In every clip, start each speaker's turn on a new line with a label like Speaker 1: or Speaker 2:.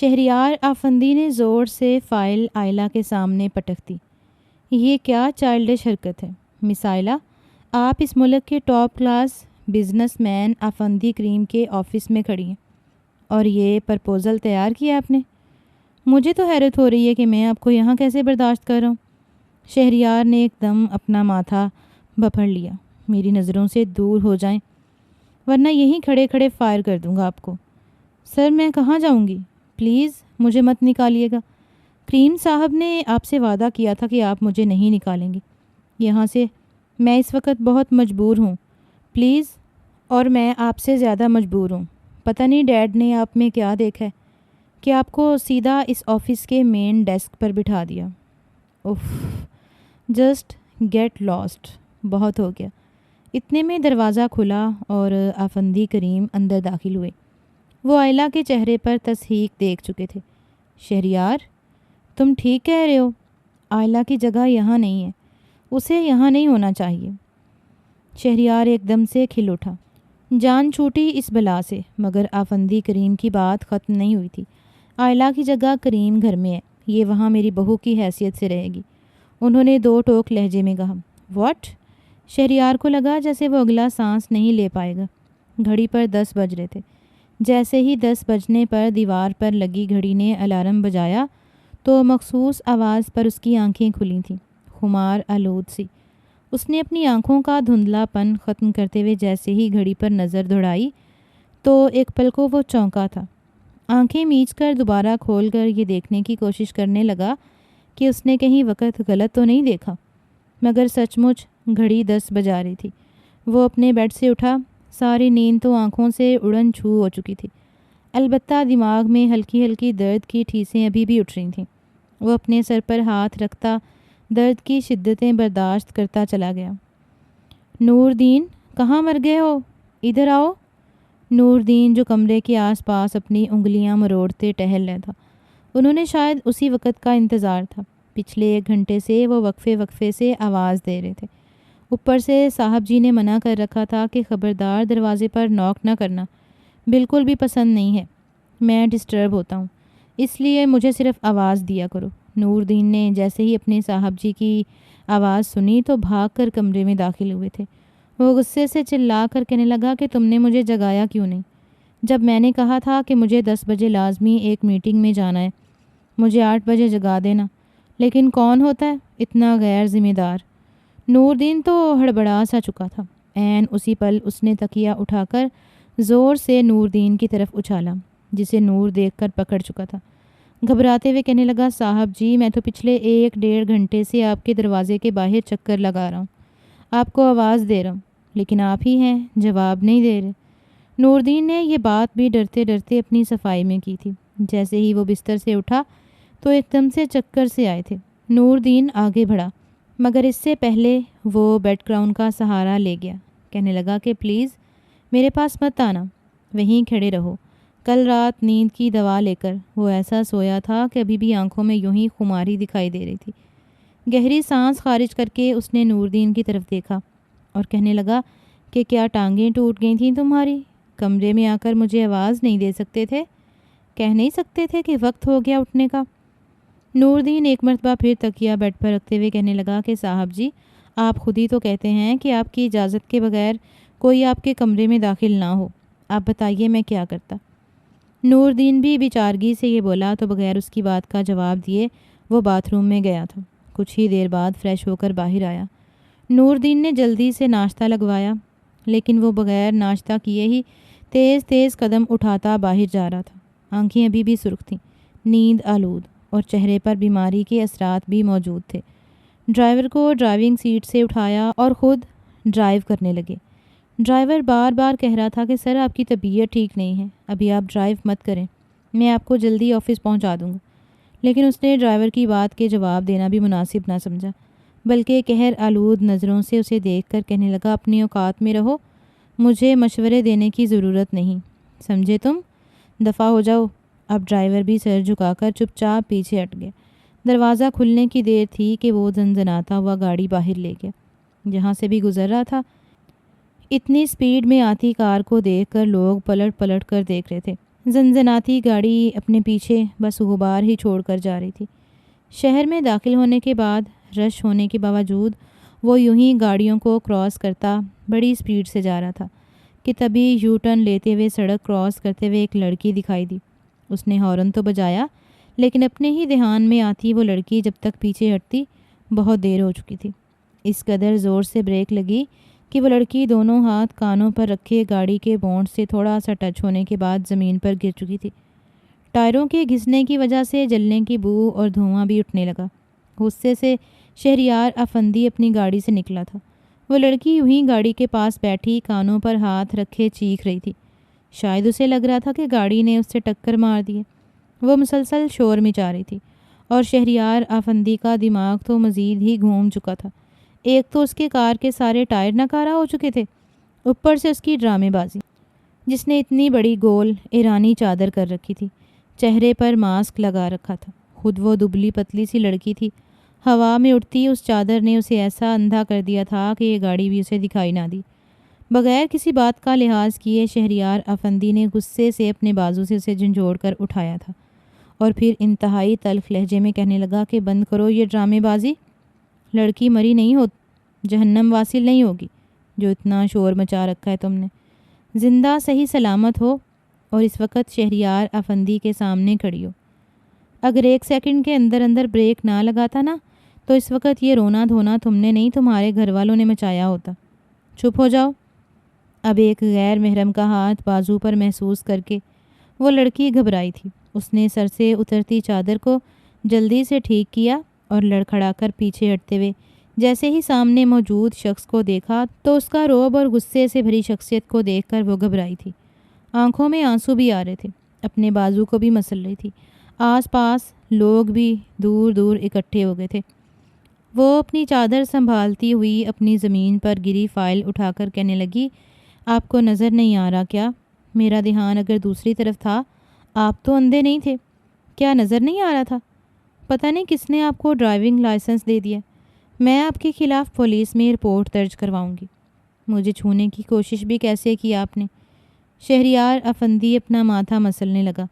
Speaker 1: شہریار آفندی نے زور سے فائل آئلہ کے سامنے پٹک دی۔ یہ کیا چائلڈش حرکت ہے مس آئلہ؟ آپ اس ملک کے top class businessman Afandi Karim کے آفس میں کھڑی ہیں اور یہ پرپوزل تیار کیا آپ نے؟ مجھے تو حیرت ہو رہی ہے کہ میں آپ کو یہاں کیسے برداشت کر رہا ہوں۔ شہریار نے ایک دم اپنا ماتھا بپھر لیا۔ میری نظروں سے دور ہو جائیں ورنہ یہیں کھڑے کھڑے فائر کر دوں گا آپ کو۔ سر میں کہاں جاؤں گی؟ پلیز مجھے مت نکالیے گا۔ کریم صاحب نے آپ سے وعدہ کیا تھا کہ آپ مجھے نہیں نکالیں گے یہاں سے۔ میں اس وقت بہت مجبور ہوں پلیز، اور میں آپ سے زیادہ مجبور ہوں۔ پتہ نہیں ڈیڈ نے آپ میں کیا دیکھا ہے کہ آپ کو سیدھا اس آفس کے مین ڈیسک پر بٹھا دیا۔ اف، جسٹ گیٹ لاسٹ۔ بہت ہو گیا۔ اتنے میں دروازہ کھلا اور آفندی کریم اندر داخل ہوئے۔ وہ آئلہ کے چہرے پر تصحیق دیکھ چکے تھے۔ شہریار، تم ٹھیک کہہ رہے ہو، آئلہ کی جگہ یہاں نہیں ہے، اسے یہاں نہیں ہونا چاہیے۔ شہریار ایک دم سے کھل اٹھا۔ جان چھوٹی اس بلا سے، مگر آفندی کریم کی بات ختم نہیں ہوئی تھی۔ آئلہ کی جگہ کریم گھر میں ہے، یہ وہاں میری بہو کی حیثیت سے رہے گی۔ انہوں نے دو ٹوک لہجے میں کہا۔ واٹ؟ شہریار کو لگا جیسے وہ اگلا سانس نہیں لے پائے گا۔ گھڑی پر 10 بج رہے تھے۔ جیسے ہی 10 بجنے پر دیوار پر لگی گھڑی نے الارم بجایا تو مخصوص آواز پر اس کی آنکھیں کھلی تھیں، خمار آلود سی۔ اس نے اپنی آنکھوں کا دھندلا پن ختم کرتے ہوئے جیسے ہی گھڑی پر نظر دوڑائی تو ایک پل کو وہ چونکا تھا۔ آنکھیں میچ کر دوبارہ کھول کر یہ دیکھنے کی کوشش کرنے لگا کہ اس نے کہیں وقت غلط تو نہیں دیکھا، مگر سچ مچ گھڑی 10 بجا رہی تھی۔ وہ اپنے بیڈ سے اٹھا۔ ساری نیند تو آنکھوں سے اڑن چھو ہو چکی تھی، البتہ دماغ میں ہلکی ہلکی درد کی ٹھیسیں ابھی بھی اٹھ رہی تھیں۔ وہ اپنے سر پر ہاتھ رکھتا درد کی شدتیں برداشت کرتا چلا گیا۔ نور دین، کہاں مر گئے ہو؟ ادھر آؤ۔ نور دین جو کمرے کے آس پاس اپنی انگلیاں مروڑتے ٹہل رہا تھا، انہوں نے شاید اسی وقت کا انتظار تھا۔ پچھلے 1 گھنٹے سے وہ وقفے وقفے سے آواز دے رہے تھے۔ اوپر سے صاحب جی نے منع کر رکھا تھا کہ خبردار دروازے پر نوک نہ کرنا، بالکل بھی پسند نہیں ہے، میں ڈسٹرب ہوتا ہوں، اس لیے مجھے صرف آواز دیا کرو۔ نور دین نے جیسے ہی اپنے صاحب جی کی آواز سنی تو بھاگ کر کمرے میں داخل ہوئے تھے۔ وہ غصے سے چلا کر کہنے لگا کہ تم نے مجھے جگایا کیوں نہیں؟ جب میں نے کہا تھا کہ مجھے 10 بجے لازمی ایک میٹنگ میں جانا ہے، مجھے 8 بجے جگا دینا۔ لیکن کون ہوتا ہے اتنا غیر ذمہ دار؟ نور دین تو ہڑبڑا سا چکا تھا۔ عین اسی پل اس نے تکیہ اٹھا کر زور سے نور دین کی طرف اچھالا، جسے نور دیکھ کر پکڑ چکا تھا۔ گھبراتے ہوئے کہنے لگا، صاحب جی میں تو پچھلے 1 ڈیڑھ گھنٹے سے آپ کے دروازے کے باہر چکر لگا رہا ہوں، آپ کو آواز دے رہا ہوں، لیکن آپ ہی ہیں جواب نہیں دے رہے۔ نور دین نے یہ بات بھی ڈرتے ڈرتے اپنی صفائی میں کی تھی۔ جیسے ہی وہ بستر سے اٹھا تو ایک دم سے چکر سے آئے تھے۔ نور دین آگے بڑھا، مگر اس سے پہلے وہ بیڈ گراؤنڈ کا سہارا لے گیا۔ کہنے لگا کہ پلیز میرے پاس مت آنا، وہیں کھڑے رہو۔ کل رات نیند کی دوا لے کر وہ ایسا سویا تھا کہ ابھی بھی آنکھوں میں یوں ہی خماری دکھائی دے رہی تھی۔ گہری سانس خارج کر کے اس نے نور دین کی طرف دیکھا اور کہنے لگا کہ کیا ٹانگیں ٹوٹ گئی تھیں تمہاری؟ کمرے میں آ کر مجھے آواز نہیں دے سکتے تھے؟ کہہ نہیں سکتے تھے کہ وقت ہو گیا اٹھنے کا؟ نور دین ایک مرتبہ پھر تکیہ بیڈ پر رکھتے ہوئے کہنے لگا کہ صاحب جی آپ خود ہی تو کہتے ہیں کہ آپ کی اجازت کے بغیر کوئی آپ کے کمرے میں داخل نہ ہو، آپ بتائیے میں کیا کرتا؟ نور دین بھی بیچارگی سے یہ بولا تو بغیر اس کی بات کا جواب دیے وہ باتھ روم میں گیا تھا۔ کچھ ہی دیر بعد فریش ہو کر باہر آیا۔ نور دین نے جلدی سے ناشتہ لگوایا، لیکن وہ بغیر ناشتہ کیے ہی تیز تیز قدم اٹھاتا باہر جا رہا تھا۔ آنکھیں ابھی بھی سرخ تھیں، نیند آلود، اور چہرے پر بیماری کے اثرات بھی موجود تھے۔ ڈرائیور کو ڈرائیونگ سیٹ سے اٹھایا اور خود ڈرائیو کرنے لگے۔ ڈرائیور بار بار کہہ رہا تھا کہ سر آپ کی طبیعت ٹھیک نہیں ہے، ابھی آپ ڈرائیو مت کریں، میں آپ کو جلدی آفس پہنچا دوں گا۔ لیکن اس نے ڈرائیور کی بات کے جواب دینا بھی مناسب نہ سمجھا، بلکہ قہر آلود نظروں سے اسے دیکھ کر کہنے لگا، اپنی اوقات میں رہو، مجھے مشورے دینے کی ضرورت نہیں، سمجھے تم؟ دفع ہو جاؤ۔ اب ڈرائیور بھی سر جھکا کر چپ چاپ پیچھے ہٹ گیا۔ دروازہ کھلنے کی دیر تھی کہ وہ زنزناتا ہوا گاڑی باہر لے گیا۔ جہاں سے بھی گزر رہا تھا اتنی سپیڈ میں آتی کار کو دیکھ کر لوگ پلٹ پلٹ کر دیکھ رہے تھے۔ زنزناتی گاڑی اپنے پیچھے بس غبار ہی چھوڑ کر جا رہی تھی۔ شہر میں داخل ہونے کے بعد رش ہونے کے باوجود وہ یوں ہی گاڑیوں کو کراس کرتا بڑی سپیڈ سے جا رہا تھا کہ تبھی یو ٹرن لیتے ہوئے سڑک کراس کرتے ہوئے ایک لڑکی دکھائی دی۔ اس نے ہارن تو بجایا، لیکن اپنے ہی دھیان میں آتی وہ لڑکی جب تک پیچھے ہٹتی بہت دیر ہو چکی تھی۔ اس قدر زور سے بریک لگی کہ وہ لڑکی دونوں ہاتھ کانوں پر رکھے گاڑی کے بونٹ سے تھوڑا سا ٹچ ہونے کے بعد زمین پر گر چکی تھی۔ ٹائروں کے گھسنے کی وجہ سے جلنے کی بو اور دھواں بھی اٹھنے لگا۔ غصے سے شہریار افندی اپنی گاڑی سے نکلا تھا۔ وہ لڑکی یوں ہی گاڑی کے پاس بیٹھی کانوں پر ہاتھ رکھے چیخ رہی تھی۔ شاید اسے لگ رہا تھا کہ گاڑی نے اس سے ٹکر مار دی ہے۔ وہ مسلسل شور مچا رہی تھی اور شہریار افندی کا دماغ تو مزید ہی گھوم چکا تھا۔ ایک تو اس کے کار کے سارے ٹائر ناکارہ ہو چکے تھے، اوپر سے اس کی ڈرامے بازی، جس نے اتنی بڑی گول ایرانی چادر کر رکھی تھی، چہرے پر ماسک لگا رکھا تھا۔ خود وہ دبلی پتلی سی لڑکی تھی۔ ہوا میں اڑتی اس چادر نے اسے ایسا اندھا کر دیا تھا کہ یہ گاڑی بھی اسے دکھائی نہ دی۔ بغیر کسی بات کا لحاظ کیے شہریار افندی نے غصے سے اپنے بازو سے اسے جھنجھوڑ کر اٹھایا تھا اور پھر انتہائی تلخ لہجے میں کہنے لگا کہ بند کرو یہ ڈرامے بازی۔ لڑکی مری نہیں ہو، جہنم واصل نہیں ہوگی جو اتنا شور مچا رکھا ہے تم نے۔ زندہ صحیح سلامت ہو اور اس وقت شہریار افندی کے سامنے کھڑی ہو۔ اگر ایک سیکنڈ کے اندر اندر بریک نہ لگاتا نا تو اس وقت یہ رونا دھونا تم نے نہیں تمہارے گھر والوں نے مچایا ہوتا۔ چپ ہو جاؤ۔ اب ایک غیر محرم کا ہاتھ بازو پر محسوس کر کے وہ لڑکی گھبرائی تھی۔ اس نے سر سے اترتی چادر کو جلدی سے ٹھیک کیا اور لڑکھڑا کر پیچھے ہٹتے ہوئے جیسے ہی سامنے موجود شخص کو دیکھا تو اس کا رعب اور غصے سے بھری شخصیت کو دیکھ کر وہ گھبرائی تھی۔ آنکھوں میں آنسو بھی آ رہے تھے، اپنے بازو کو بھی مسل رہی تھی۔ آس پاس لوگ بھی دور دور اکٹھے ہو گئے تھے۔ وہ اپنی چادر سنبھالتی ہوئی اپنی زمین پر گری فائل اٹھا کر کہنے لگی، آپ کو نظر نہیں آ رہا کیا؟ میرا دھیان اگر دوسری طرف تھا، آپ تو اندھے نہیں تھے، کیا نظر نہیں آ رہا تھا؟ پتہ نہیں کس نے آپ کو ڈرائیونگ لائسنس دے دیا۔ میں آپ کے خلاف پولیس میں رپورٹ درج کرواؤں گی۔ مجھے چھونے کی کوشش بھی کیسے کی آپ نے؟ شہریار افندی اپنا ماتھا مسلنے لگا،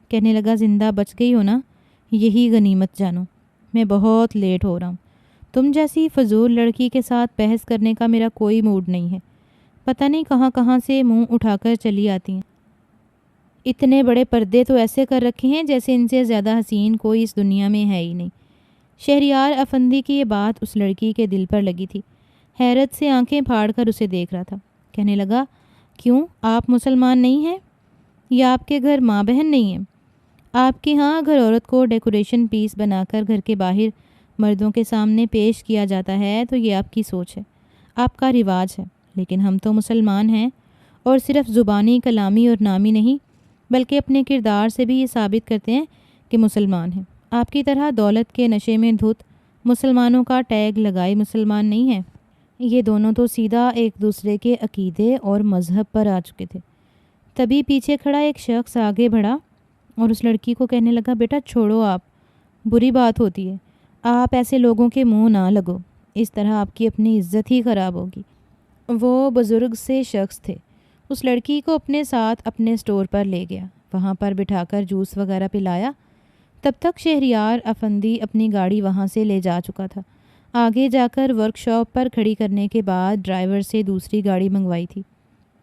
Speaker 1: کہنے لگا زندہ بچ گئی ہو نا، یہی غنیمت جانو۔ میں بہت لیٹ ہو رہا ہوں۔ تم جیسی فضول لڑکی کے ساتھ بحث کرنے کا میرا کوئی موڈ نہیں ہے۔ پتہ نہیں کہاں کہاں سے منہ اٹھا کر چلی آتی ہیں۔ اتنے بڑے پردے تو ایسے کر رکھے ہیں جیسے ان سے زیادہ حسین کوئی اس دنیا میں ہے ہی نہیں۔ شہریار افندی کی یہ بات اس لڑکی کے دل پر لگی تھی۔ حیرت سے آنکھیں پھاڑ کر اسے دیکھ رہا تھا۔ کہنے لگا، کیوں آپ مسلمان نہیں ہیں؟ یا آپ کے گھر ماں بہن نہیں ہیں؟ آپ کے ہاں اگر عورت کو ڈیکوریشن پیس بنا کر گھر کے باہر مردوں کے سامنے پیش کیا جاتا ہے تو یہ آپ کی سوچ ہے، آپ کا رواج ہے، لیکن ہم تو مسلمان ہیں، اور صرف زبانی کلامی اور نامی نہیں بلکہ اپنے کردار سے بھی یہ ثابت کرتے ہیں کہ مسلمان ہیں۔ آپ کی طرح دولت کے نشے میں دھت مسلمانوں کا ٹیگ لگائے مسلمان نہیں ہیں۔ یہ دونوں تو سیدھا ایک دوسرے کے عقیدے اور مذہب پر آ چکے تھے۔ تبھی پیچھے کھڑا ایک شخص آگے بڑھا اور اس لڑکی کو کہنے لگا، بیٹا چھوڑو، آپ بری بات ہوتی ہے، آپ ایسے لوگوں کے منہ نہ لگو، اس طرح آپ کی اپنی عزت ہی خراب ہوگی۔ وہ بزرگ سے شخص تھے۔ اس لڑکی کو اپنے ساتھ اپنے سٹور پر لے گیا، وہاں پر بٹھا کر جوس وغیرہ پلایا۔ تب تک شہریار افندی اپنی گاڑی وہاں سے لے جا چکا تھا۔ آگے جا کر ورک شاپ پر کھڑی کرنے کے بعد ڈرائیور سے دوسری گاڑی منگوائی تھی۔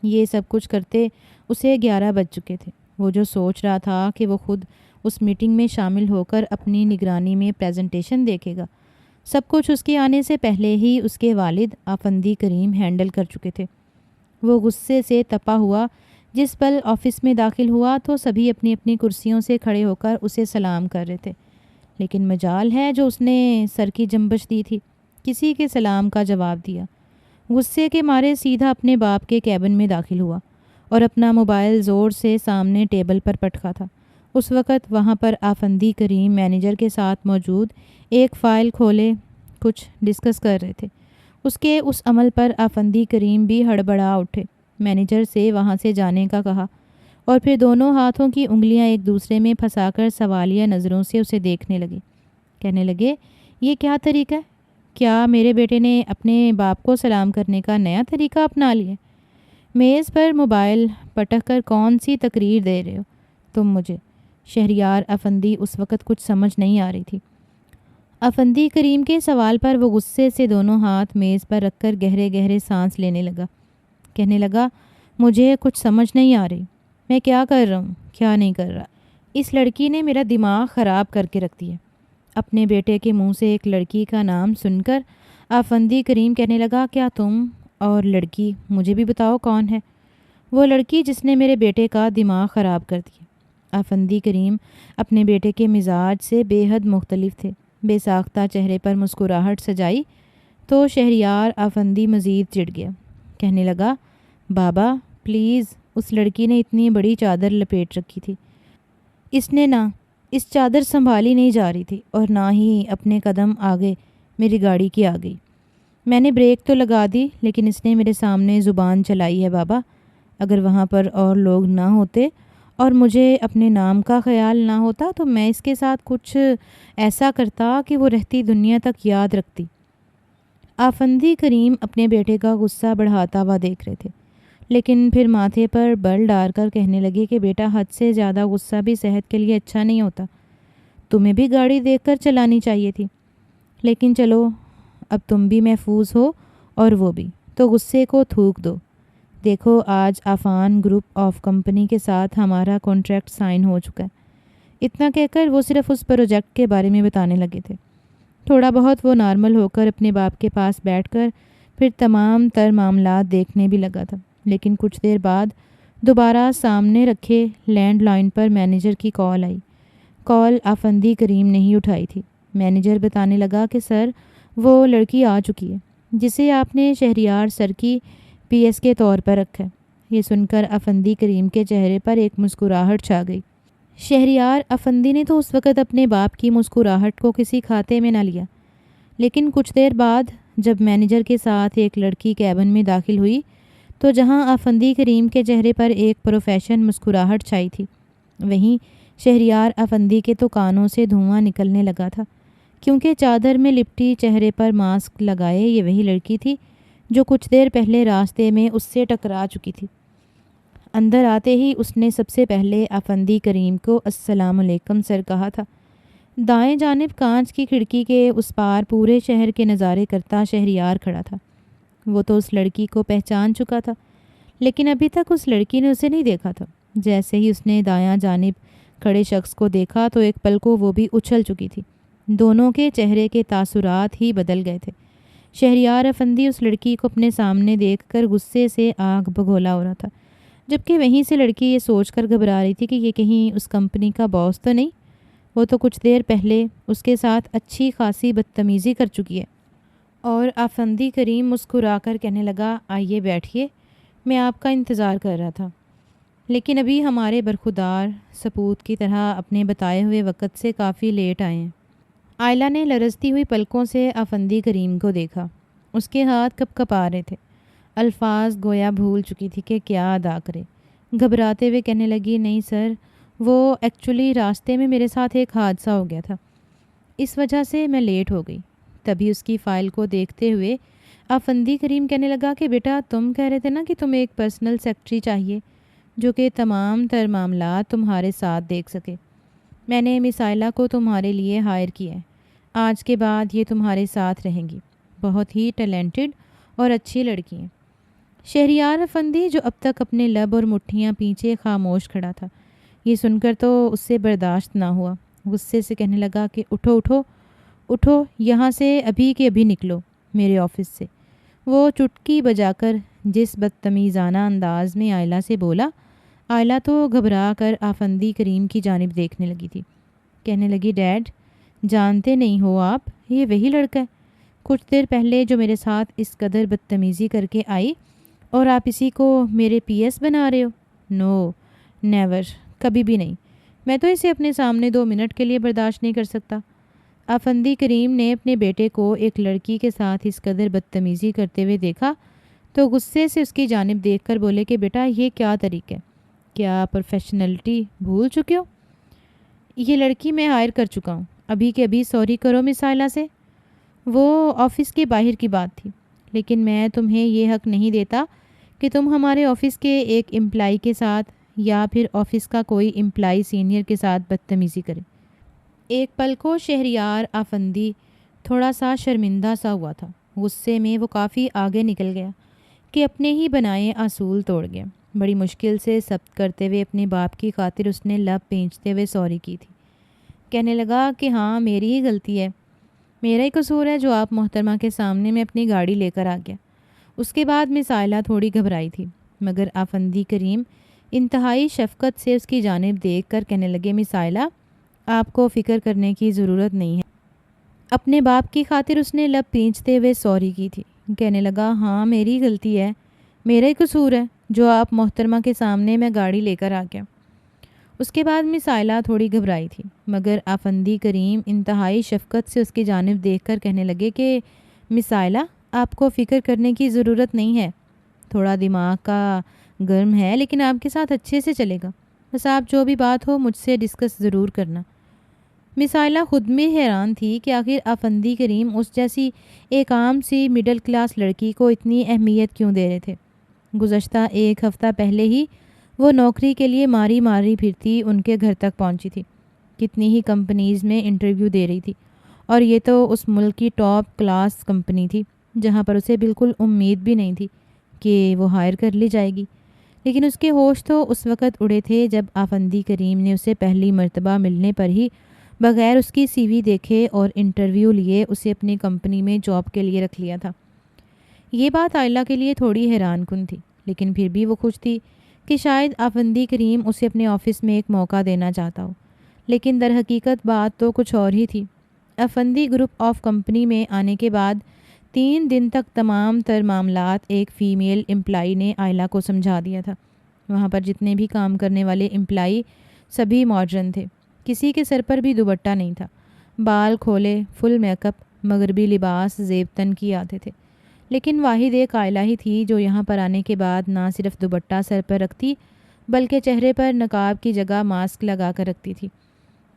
Speaker 1: یہ سب کچھ کرتے اسے 11 بج چکے تھے۔ وہ جو سوچ رہا تھا کہ وہ خود اس میٹنگ میں شامل ہو کر اپنی نگرانی میں پریزنٹیشن دیکھے گا، سب کچھ اس کے آنے سے پہلے ہی اس کے والد افندی کریم ہینڈل کر چکے تھے۔ وہ غصے سے تپا ہوا جس پل آفس میں داخل ہوا تو سبھی اپنی اپنی کرسیوں سے کھڑے ہو کر اسے سلام کر رہے تھے، لیکن مجال ہے جو اس نے سر کی جنبش دی تھی، کسی کے سلام کا جواب دیا۔ غصے کے مارے سیدھا اپنے باپ کے کیبن میں داخل ہوا اور اپنا موبائل زور سے سامنے ٹیبل پر پٹکا تھا۔ اس وقت وہاں پر افندی کریم مینیجر کے ساتھ موجود ایک فائل کھولے کچھ ڈسکس کر رہے تھے۔ اس کے اس عمل پر افندی کریم بھی ہڑبڑا اٹھے، مینیجر سے وہاں سے جانے کا کہا اور پھر دونوں ہاتھوں کی انگلیاں ایک دوسرے میں پھنسا کر سوالیہ نظروں سے اسے دیکھنے لگے۔ کہنے لگے، یہ کیا طریقہ ہے؟ کیا میرے بیٹے نے اپنے باپ کو سلام کرنے کا نیا طریقہ اپنا لیا؟ میز پر موبائل پٹک کر کون سی تقریر دے رہے ہو؟ تم مجھے؟ شہریار افندی اس وقت کچھ سمجھ نہیں آ رہی تھی۔ افندی کریم کے سوال پر وہ غصے سے دونوں ہاتھ میز پر رکھ کر گہرے گہرے سانس لینے لگا۔ کہنے لگا، مجھے کچھ سمجھ نہیں آ رہی، میں کیا کر رہا ہوں، کیا نہیں کر رہا۔ اس لڑکی نے میرا دماغ خراب کر کے رکھ دیا۔ اپنے بیٹے کے منہ سے ایک لڑکی کا نام سن کر افندی کریم کہنے لگا، کیا تم اور لڑکی؟ مجھے بھی بتاؤ کون ہے وہ لڑکی جس نے میرے بیٹے کا دماغ خراب کر دیا۔ افندی کریم اپنے بیٹے کے مزاج سے بے حد مختلف تھے۔ بے ساختہ چہرے پر مسکراہٹ سجائی تو شہریار افندی مزید چڑ گیا۔ کہنے لگا، بابا پلیز، اس لڑکی نے اتنی بڑی چادر لپیٹ رکھی تھی، اس نے نہ اس چادر سنبھالی نہیں جا رہی تھی اور نہ ہی اپنے قدم آگے میری گاڑی کی آ گئی۔ میں نے بریک تو لگا دی لیکن اس نے میرے سامنے زبان چلائی ہے بابا۔ اگر وہاں پر اور لوگ نہ ہوتے اور مجھے اپنے نام کا خیال نہ ہوتا تو میں اس کے ساتھ کچھ ایسا کرتا کہ وہ رہتی دنیا تک یاد رکھتی۔ افندی کریم اپنے بیٹے کا غصہ بڑھاتا ہوا دیکھ رہے تھے، لیکن پھر ماتھے پر بل ڈال کر کہنے لگے کہ بیٹا، حد سے زیادہ غصہ بھی صحت کے لیے اچھا نہیں ہوتا، تمہیں بھی گاڑی دیکھ کر چلانی چاہیے تھی۔ لیکن چلو، اب تم بھی محفوظ ہو اور وہ بھی، تو غصے کو تھوک دو۔ دیکھو، آج آفان گروپ آف کمپنی کے ساتھ ہمارا کانٹریکٹ سائن ہو چکا ہے۔ اتنا کہہ کر وہ صرف اس پروجیکٹ کے بارے میں بتانے لگے تھے۔ تھوڑا بہت وہ نارمل ہو کر اپنے باپ کے پاس بیٹھ کر پھر تمام تر معاملات دیکھنے بھی لگا تھا، لیکن کچھ دیر بعد دوبارہ سامنے رکھے لینڈ لائن پر مینیجر کی کال آئی۔ کال افندی کریم نے ہی اٹھائی تھی۔ مینیجر بتانے لگا کہ سر، وہ لڑکی آ چکی ہے جسے آپ نے شہریار سر کی پی ایس کے طور پر رکھا ہے۔ یہ سن کر افندی کریم کے چہرے پر ایک مسکراہٹ چھا گئی۔ شہریار افندی نے تو اس وقت اپنے باپ کی مسکراہٹ کو کسی کھاتے میں نہ لیا، لیکن کچھ دیر بعد جب مینیجر کے ساتھ ایک لڑکی کیبن میں داخل ہوئی تو جہاں افندی کریم کے چہرے پر ایک پروفیشن مسکراہٹ چھائی تھی، وہیں شہریار افندی کے تو کانوں سے دھواں نکلنے لگا تھا، کیونکہ چادر میں لپٹی چہرے پر ماسک لگائے یہ وہی لڑکی تھی جو کچھ دیر پہلے راستے میں اس سے ٹکرا چکی تھی۔ اندر آتے ہی اس نے سب سے پہلے افندی کریم کو السلام علیکم سر کہا تھا۔ دائیں جانب کانچ کی کھڑکی کے اس پار پورے شہر کے نظارے کرتا شہریار کھڑا تھا۔ وہ تو اس لڑکی کو پہچان چکا تھا، لیکن ابھی تک اس لڑکی نے اسے نہیں دیکھا تھا۔ جیسے ہی اس نے دایاں جانب کھڑے شخص کو دیکھا تو ایک پل کو وہ بھی اچھل چکی تھی۔ دونوں کے چہرے کے تاثرات ہی بدل گئے تھے۔ شہریار افندی اس لڑکی کو اپنے سامنے دیکھ کر غصے سے آگ بگولا ہو رہا تھا، جبکہ وہیں سے لڑکی یہ سوچ کر گھبرا رہی تھی کہ یہ کہیں اس کمپنی کا باس تو نہیں، وہ تو کچھ دیر پہلے اس کے ساتھ اچھی خاصی بدتمیزی کر چکی ہے۔ اور افندی کریم مسکرا کر کہنے لگا، آئیے بیٹھیے، میں آپ کا انتظار کر رہا تھا، لیکن ابھی ہمارے برخودار سپوت کی طرح اپنے بتائے ہوئے وقت سے کافی لیٹ آئے ہیں۔ آئلہ نے لرزتی ہوئی پلکوں سے افندی کریم کو دیکھا۔ اس کے ہاتھ کپ کپ آ رہے تھے، الفاظ گویا بھول چکی تھی کہ کیا ادا کرے۔ گھبراتے ہوئے کہنے لگی، نہیں سر، وہ ایکچولی راستے میں میرے ساتھ ایک حادثہ ہو گیا تھا، اس وجہ سے میں لیٹ ہو گئی۔ تبھی اس کی فائل کو دیکھتے ہوئے افندی کریم کہنے لگا کہ بیٹا، تم کہہ رہے تھے نا کہ تمہیں ایک پرسنل سیکرٹری چاہیے جو کہ تمام تر معاملات تمہارے ساتھ دیکھ سکے۔ میں نے مس آئلہ کو تمہارے لیے ہائر کیا ہے، آج کے بعد یہ تمہارے ساتھ رہیں گی، بہت ہی ٹیلنٹڈ اور اچھی لڑکی ہیں۔ شہریار افندی جو اب تک اپنے لب اور مٹھیاں پیچھے خاموش کھڑا تھا، یہ سن کر تو اس سے برداشت نہ ہوا۔ غصے سے کہنے لگا کہ اٹھو اٹھو اٹھو، یہاں سے ابھی کے ابھی نکلو میرے آفس سے۔ وہ چٹکی بجا کر جس بدتمیزانہ انداز میں آئلہ سے بولا، آئلہ تو گھبرا کر افندی کریم کی جانب دیکھنے لگی تھی۔ کہنے لگی، ڈیڈ جانتے نہیں ہو آپ، یہ وہی لڑکا ہے کچھ دیر پہلے جو میرے ساتھ اس قدر بدتمیزی کر کے آئی، اور آپ اسی کو میرے پی ایس بنا رہے ہو؟ نو نیور، کبھی بھی نہیں، میں تو اسے اپنے سامنے 2 منٹ کے لیے برداشت نہیں کر سکتا۔ افندی کریم نے اپنے بیٹے کو ایک لڑکی کے ساتھ اس قدر بدتمیزی کرتے ہوئے دیکھا تو غصے سے اس کی جانب دیکھ کر بولے کہ بیٹا، یہ کیا طریقہ ہے؟ کیا پروفیشنلٹی بھول چکے ہو؟ یہ لڑکی میں ہائر کر چکا ہوں، ابھی کے ابھی سوری کرو مس آئلہ سے۔ وہ آفس کے باہر کی بات تھی، لیکن میں تمہیں یہ حق نہیں دیتا کہ تم ہمارے آفس کے ایک امپلائی کے ساتھ یا پھر آفس کا کوئی امپلائی سینئر کے ساتھ بدتمیزی کرے۔ ایک پل کو شہریار افندی تھوڑا سا شرمندہ سا ہوا تھا۔ غصے میں وہ کافی آگے نکل گیا کہ اپنے ہی بنائے اصول توڑ گیا۔ بڑی مشکل سے ثبت کرتے ہوئے اپنے باپ کی خاطر اس نے لب پینچتے ہوئے سوری کی تھی۔ کہنے لگا کہ ہاں میری ہی غلطی ہے، میرا ہی قصور ہے جو آپ محترمہ کے سامنے میں اپنی گاڑی لے کر آ گیا۔ اس کے بعد مس آئلہ تھوڑی گھبرائی تھی، مگر افندی کریم انتہائی شفقت سے اس کی جانب دیکھ کر کہنے لگے، مس آئلہ آپ کو فکر کرنے کی ضرورت نہیں ہے۔ اپنے باپ کی خاطر اس نے لب پینچتے ہوئے سوری کی تھی۔ کہنے لگا ہاں میری غلطی ہے، میرا ہی قصور ہے جو آپ محترمہ کے سامنے میں گاڑی لے کر آ گیا۔ اس کے بعد مس آئلہ تھوڑی گھبرائی تھی، مگر افندی کریم انتہائی شفقت سے اس کی جانب دیکھ کر کہنے لگے کہ مس آئلہ آپ کو فکر کرنے کی ضرورت نہیں ہے، تھوڑا دماغ کا گرم ہے لیکن آپ کے ساتھ اچھے سے چلے گا، بس آپ جو بھی بات ہو مجھ سے ڈسکس ضرور کرنا۔ مس آئلہ خود میں حیران تھی کہ آخر افندی کریم اس جیسی ایک عام سی مڈل کلاس لڑکی کو اتنی اہمیت کیوں دے رہے تھے۔ گزشتہ ایک ہفتہ پہلے ہی وہ نوکری کے لیے ماری ماری پھرتی ان کے گھر تک پہنچی تھی، کتنی ہی کمپنیز میں انٹرویو دے رہی تھی، اور یہ تو اس ملک کی ٹاپ کلاس کمپنی تھی جہاں پر اسے بالکل امید بھی نہیں تھی کہ وہ ہائر کر لی جائے گی۔ لیکن اس کے ہوش تو اس وقت اڑے تھے جب افندی کریم نے اسے پہلی مرتبہ ملنے پر ہی بغیر اس کی سی وی دیکھے اور انٹرویو لیے اسے اپنی کمپنی میں جاب کے لیے رکھ لیا تھا۔ یہ بات آئلہ کے لیے تھوڑی حیران کن تھی، لیکن پھر بھی وہ خوش تھی کہ شاید افندی کریم اسے اپنے آفس میں ایک موقع دینا چاہتا ہو۔ لیکن در حقیقت بات تو کچھ اور ہی تھی۔ افندی گروپ آف کمپنی میں آنے کے بعد 3 دن تک تمام تر معاملات ایک فیمیل امپلائی نے آئلہ کو سمجھا دیا تھا۔ وہاں پر جتنے بھی کام کرنے والے امپلائی سبھی ماڈرن تھے، کسی کے سر پر بھی دوپٹہ نہیں تھا، بال کھولے، فل میک اپ، مغربی لباس زیب تن کیے آتے تھے۔ لیکن واحد ایک آئلہ ہی تھی جو یہاں پر آنے کے بعد نہ صرف دوپٹہ سر پر رکھتی بلکہ چہرے پر نقاب کی جگہ ماسک لگا کر رکھتی تھی۔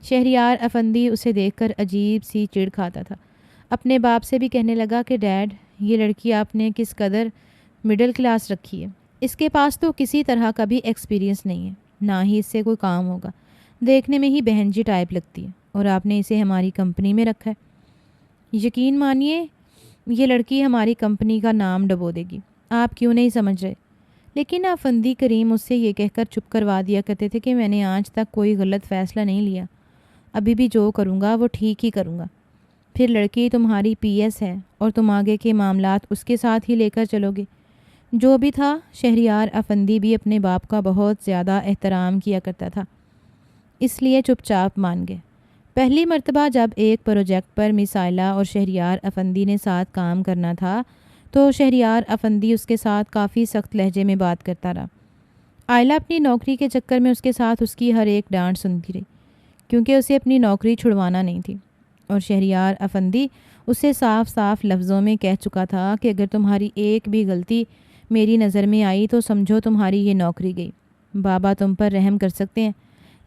Speaker 1: شہریار افندی اسے دیکھ کر عجیب سی چڑ کھاتا تھا۔ اپنے باپ سے بھی کہنے لگا کہ ڈیڈ، یہ لڑکی آپ نے کس قدر مڈل کلاس رکھی ہے، اس کے پاس تو کسی طرح کا بھی ایکسپیرینس نہیں ہے، نہ ہی اس سے کوئی کام ہوگا، دیکھنے میں ہی بہن جی ٹائپ لگتی ہے، اور آپ نے اسے ہماری کمپنی میں رکھا ہے۔ یقین مانیے یہ لڑکی ہماری کمپنی کا نام ڈبو دے گی، آپ کیوں نہیں سمجھ رہے؟ لیکن افندی کریم اس سے یہ کہہ کر چپ کروا دیا کرتے تھے کہ میں نے آج تک کوئی غلط فیصلہ نہیں لیا، ابھی بھی جو کروں گا وہ ٹھیک ہی کروں گا۔ پھر لڑکی تمہاری پی ایس ہے اور تم آگے کے معاملات اس کے ساتھ ہی لے کر چلو گے۔ جو بھی تھا، شہریار افندی بھی اپنے باپ کا بہت زیادہ احترام کیا کرتا تھا، اس لیے چپ چاپ مان گئے۔ پہلی مرتبہ جب ایک پروجیکٹ پر مس آئلہ اور شہریار افندی نے ساتھ کام کرنا تھا تو شہریار افندی اس کے ساتھ کافی سخت لہجے میں بات کرتا رہا۔ آئلہ اپنی نوکری کے چکر میں اس کے ساتھ اس کی ہر ایک ڈانٹ سنتی رہی، کیونکہ اسے اپنی نوکری چھڑوانا نہیں تھی، اور شہریار افندی اسے صاف صاف لفظوں میں کہہ چکا تھا کہ اگر تمہاری ایک بھی غلطی میری نظر میں آئی تو سمجھو تمہاری یہ نوکری گئی۔ بابا تم پر رحم کر سکتے ہیں